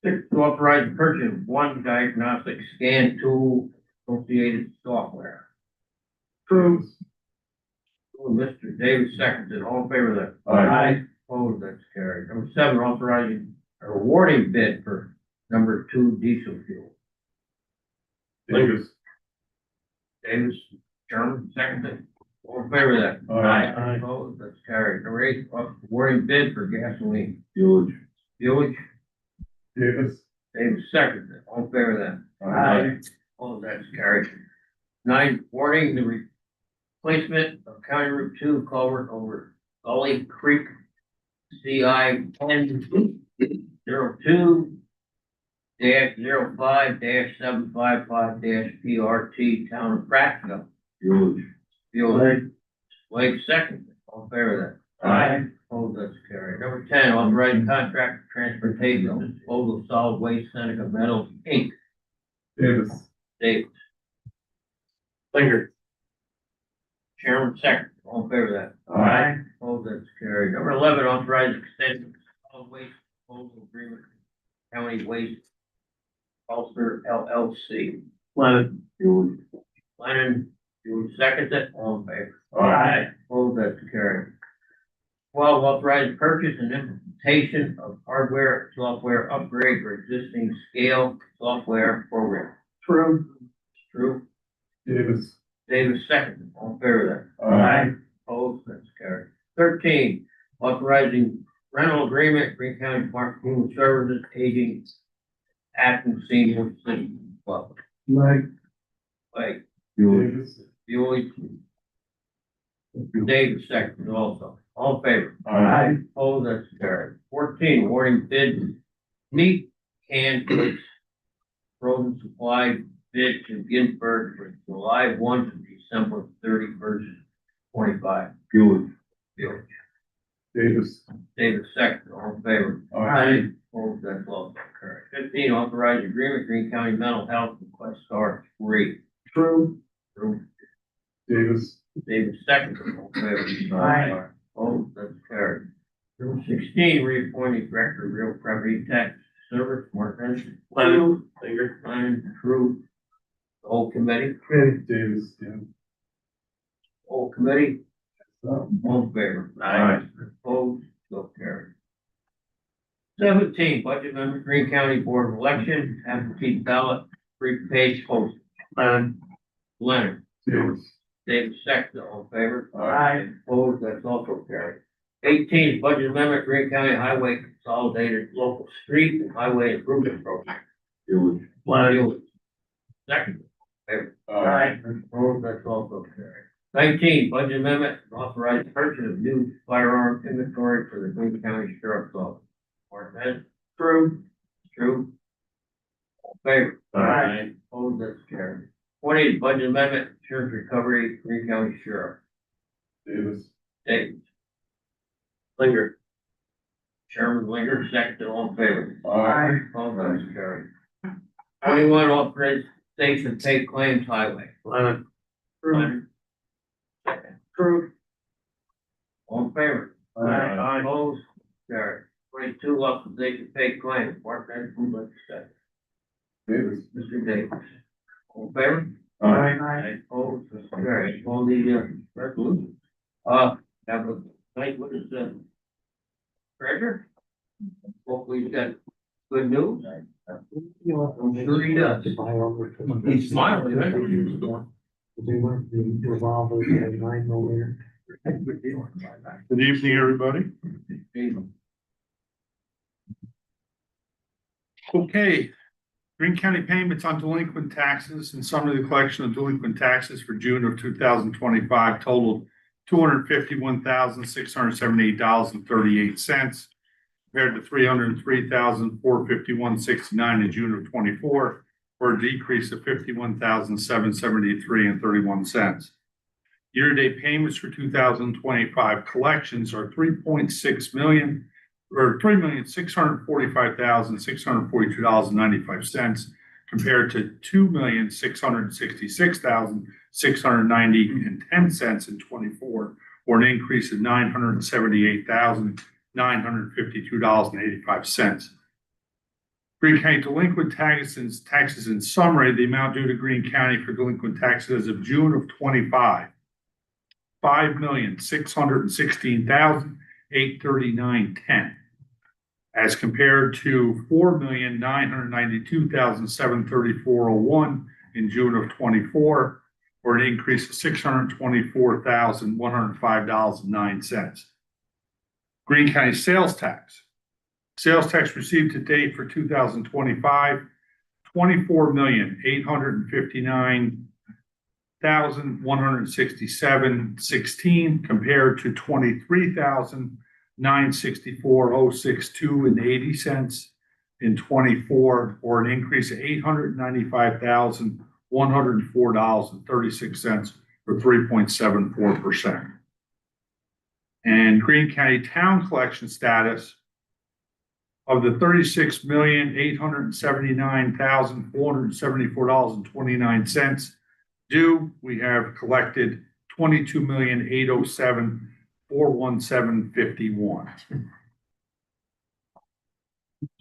Six, to authorize the purchase of 1 diagnostic scan tool associated software. Drew. Mr. Davis seconds it. All in favor of that? Aye. Opposed, that's carried. Number seven, authorizing a awarding bid for number 2 diesel fuel. Davis. Davis, Sherman, seconded. All in favor of that? Aye. Opposed, that's carried. Number eight, awarding bid for gasoline. Village. Village, Davis. Davis, seconded. All in favor of that? Aye. Opposed, that's carried. Nine, awarding the replacement of County Route 2 culvert over Gully Creek, CI 1002 -05 -755 -PRT, Town of Prattville. Village. Village, Lake second, all in favor of that? Aye. Opposed, that's carried. Number 10, authorizing contract for transportation and disposal of solid waste, Seneca Metals, Inc. Davis. Davis. Linger. Chairman second, all in favor of that? Aye. Opposed, that's carried. Number 11, authorizing extension of solid waste disposal agreement, County Waste Ulster LLC. Lennon. Village. Lennon, you second it, all in favor? Aye. Opposed, that's carried. 12, authorized purchase and implementation of hardware, software upgrade for existing scale software program. Drew. True. Davis. Davis second, all in favor of that? Aye. Opposed, that's carried. 13, authorizing rental agreement, Greene County Department of Human Services, Aging Athens Senior Citizen Club. Leg. Like, Davis. Buick. Davis second also, all in favor? Aye. Opposed, that's carried. 14, awarding bid meat canned goods frozen supply bid to Ginsburg for July 1 to December 31st, 25. Village. Village. Davis. Davis second, all in favor? Aye. Opposed, that's also carried. 15, authorized agreement, Greene County Mental Health Request Star 3. Drew. Davis. Davis second, all in favor? Aye. Opposed, that's carried. Number 16, reappointing director of real property tax service, Mark Henson. Lennon. Linger. Lennon, True. The whole committee, Davis. Yeah. whole committee, all in favor? Aye. Opposed, so carried. 17, budget member, Greene County Board of Election, absentee ballot, three-page postage. Leonard, Davis. David second, all in favor? Aye. Opposed, that's also carried. 18, budget amendment, Greene County Highway Consolidated Local Street and Highway Improvement Program. Village. Second. Aye. That's also carried. 19, budget amendment, authorize purchase of new firearm inventory for the Greene County Sheriff's Office. Martin? True. True. All in favor? Aye. Opposed, that's carried. 20, budget amendment, insurance recovery, Greene County Sheriff. Davis. Davis. Linger. Chairman Linger, second, all in favor? Aye. Opposed, that's carried. 21, authorization to pay claims highway. Leonard. Leonard. Second. True. All in favor? Aye. Opposed? Carried. 22, authorization to pay claims. Mark, who'd like to say? Davis. Mr. Davis. All in favor? Aye. Opposed? That's carried. All the, resolutions. Have a night, what is the treasure? Hopefully he's got good news. I'm sure he does. He's smiling, right? They went the revolver at 9mm. Good evening, everybody. Okay, Greene County payments on delinquent taxes and summary of the collection of delinquent taxes for June of 2025 totaled $251,678.38 compared to $303,451.69 in June of 24, for a decrease of $51,773.31. Year-to-date payments for 2025 collections are $3.6 million or $3,645,642.95 compared to $2,666,690.10 in 24, or an increase of $978,952.85. Greene County delinquent taxes in summary, the amount due to Greene County for delinquent taxes as of June of 25, $5,616,839.10, as compared to $4,992,734.01 in June of 24, or an increase of $624,105.09. Greene County sales tax. Sales tax received to date for 2025, $24,859,167.16 compared to $23,964.062.80 in 24, or an increase of $895,104.36 or 3.74%. And Greene County town collection status. Of the $36,879,474.29 due, we have collected $22,807,417.51.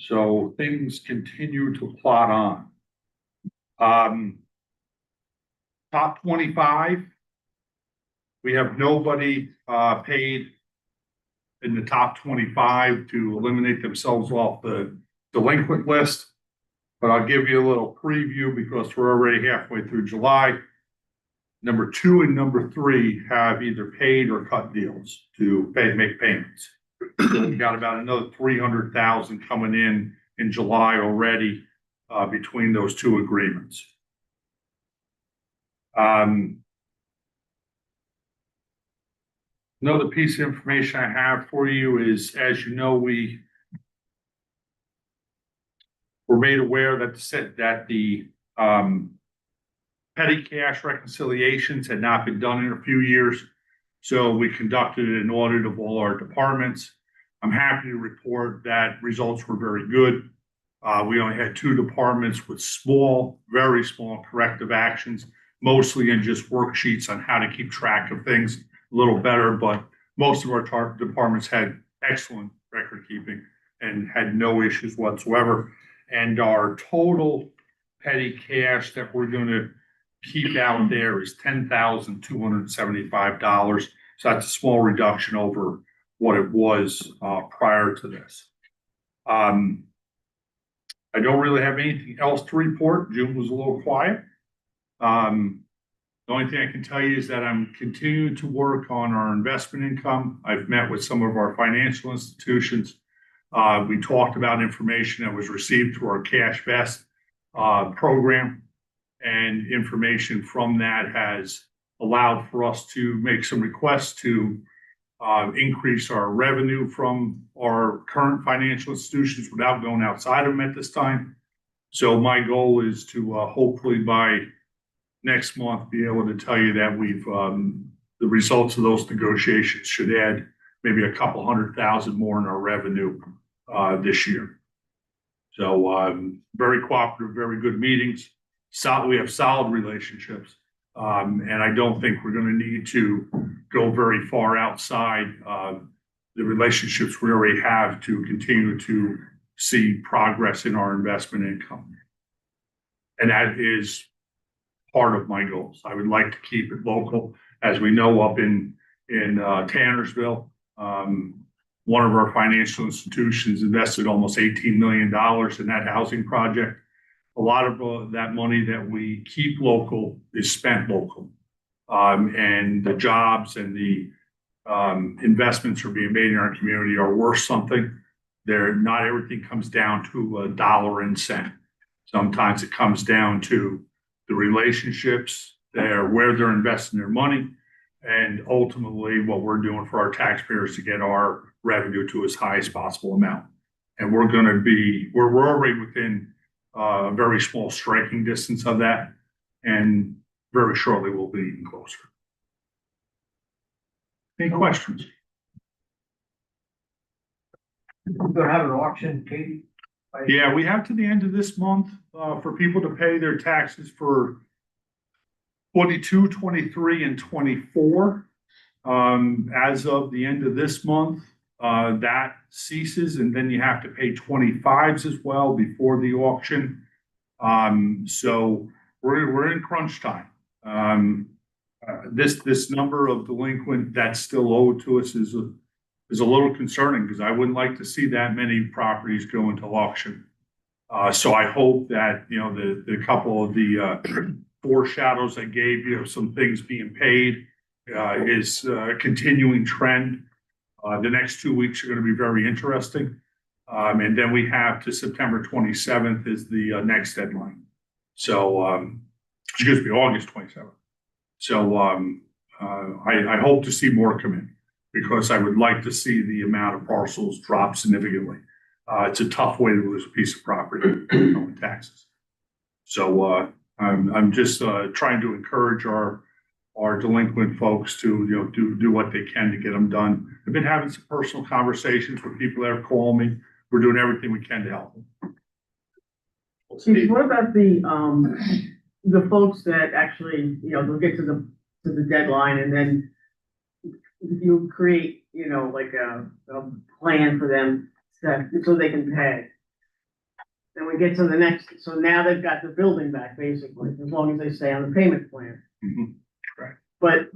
So things continue to plot on. Top 25, we have nobody paid in the top 25 to eliminate themselves off the delinquent list. But I'll give you a little preview because we're already halfway through July. Number 2 and number 3 have either paid or cut deals to make payments. So we got about another 300,000 coming in July already between those two agreements. Another piece of information I have for you is, as you know, we were made aware that the petty cash reconciliations had not been done in a few years. So we conducted an audit of all our departments. I'm happy to report that results were very good. We only had 2 departments with small, very small corrective actions, mostly in just worksheets on how to keep track of things a little better, but most of our departments had excellent record keeping and had no issues whatsoever. And our total petty cash that we're going to keep out there is $10,275. So that's a small reduction over what it was prior to this. I don't really have anything else to report. June was a little quiet. The only thing I can tell you is that I'm continuing to work on our investment income. I've met with some of our financial institutions. We talked about information that was received through our cash vest. program. And information from that has allowed for us to make some requests to increase our revenue from our current financial institutions without going outside of them at this time. So my goal is to hopefully by next month be able to tell you that we've the results of those negotiations should add maybe a couple 100,000 more in our revenue this year. So very cooperative, very good meetings. We have solid relationships. And I don't think we're going to need to go very far outside the relationships we already have to continue to see progress in our investment income. And that is part of my goals. I would like to keep it local. As we know, up in Tannersville, one of our financial institutions invested almost $18 million in that housing project. A lot of that money that we keep local is spent local. And the jobs and the investments are being made in our community are worth something. Not everything comes down to a dollar and cent. Sometimes it comes down to the relationships where they're investing their money, and ultimately what we're doing for our taxpayers to get our revenue to as high as possible amount. And we're already within a very small striking distance of that, and very shortly we'll be even closer. Any questions? We're gonna have an auction, Katie? Yeah, we have to the end of this month for people to pay their taxes for 22, 23, and 24. As of the end of this month, that ceases, and then you have to pay 25s as well before the auction. So we're in crunch time. This number of delinquent that's still owed to us is a little concerning, because I wouldn't like to see that many properties go into auction. So I hope that, the couple of the foreshadows I gave you of some things being paid is a continuing trend. The next 2 weeks are going to be very interesting. And then we have to September 27th is the next deadline. So, excuse me, August 27th. So I hope to see more come in, because I would like to see the amount of parcels drop significantly. It's a tough way to lose a piece of property in taxes. So I'm just trying to encourage our delinquent folks to do what they can to get them done. I've been having some personal conversations with people that have called me. We're doing everything we can to help them. Steve, what about the folks that actually, they'll get to the deadline, and then you create, like a plan for them so they can pay. Then we get to the next, so now they've got the building back, basically, as long as they stay on the payment plan. Mm-hmm. Right. But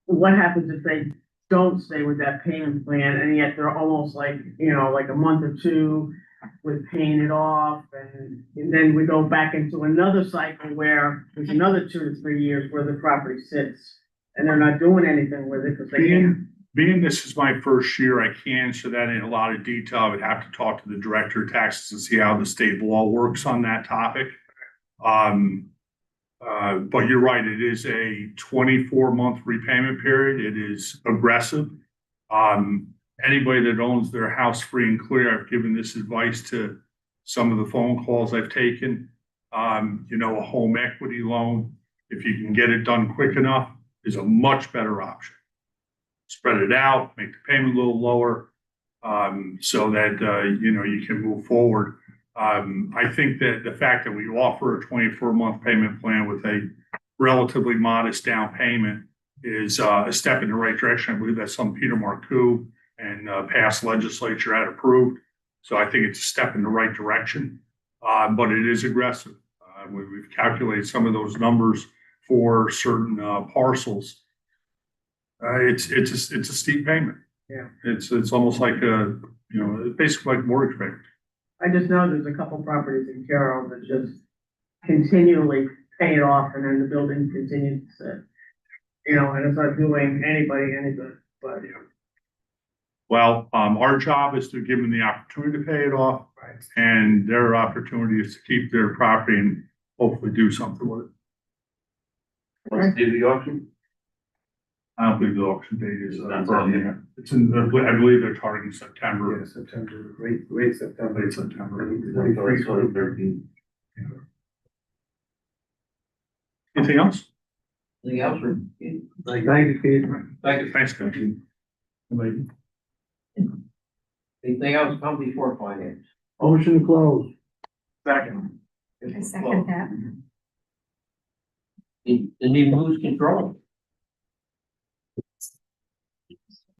what happens if they don't stay with that payment plan, and yet they're almost like, like a month or two with paying it off, and then we go back into another cycle where there's another 2 to 3 years where the property sits and they're not doing anything with it because they can't. Being this is my first year, I can't answer that in a lot of detail. I would have to talk to the director of taxes to see how the state law works on that topic. But you're right, it is a 24-month repayment period. It is aggressive. Anybody that owns their house free and clear, I've given this advice to some of the phone calls I've taken. A home equity loan, if you can get it done quick enough, is a much better option. Spread it out, make the payment a little lower, so that, you can move forward. I think that the fact that we offer a 24-month payment plan with a relatively modest down payment is a step in the right direction. I believe that's something Peter Marcoux and past legislature had approved. So I think it's a step in the right direction, but it is aggressive. We've calculated some of those numbers for certain parcels. It's a steep payment. Yeah. It's almost like basically like mortgage payment. I just know there's a couple properties in Carroll that just continually pay it off, and then the building continues to sit. And it's not doing anybody any good, but. Well, our job is to give them the opportunity to pay it off, Right. and their opportunity is to keep their property. And hopefully do something with it. What's the date of the auction? I don't believe the auction date is, Not firm set yet. It's in, I believe they're targeting September. Yeah, September, late September. Late September. 2013. Anything else? Anything else? Thank you, Keith. Thank you. Thanks, guys. Anything else come before finance? Motion to close. Second. I second that. Didn't even lose control.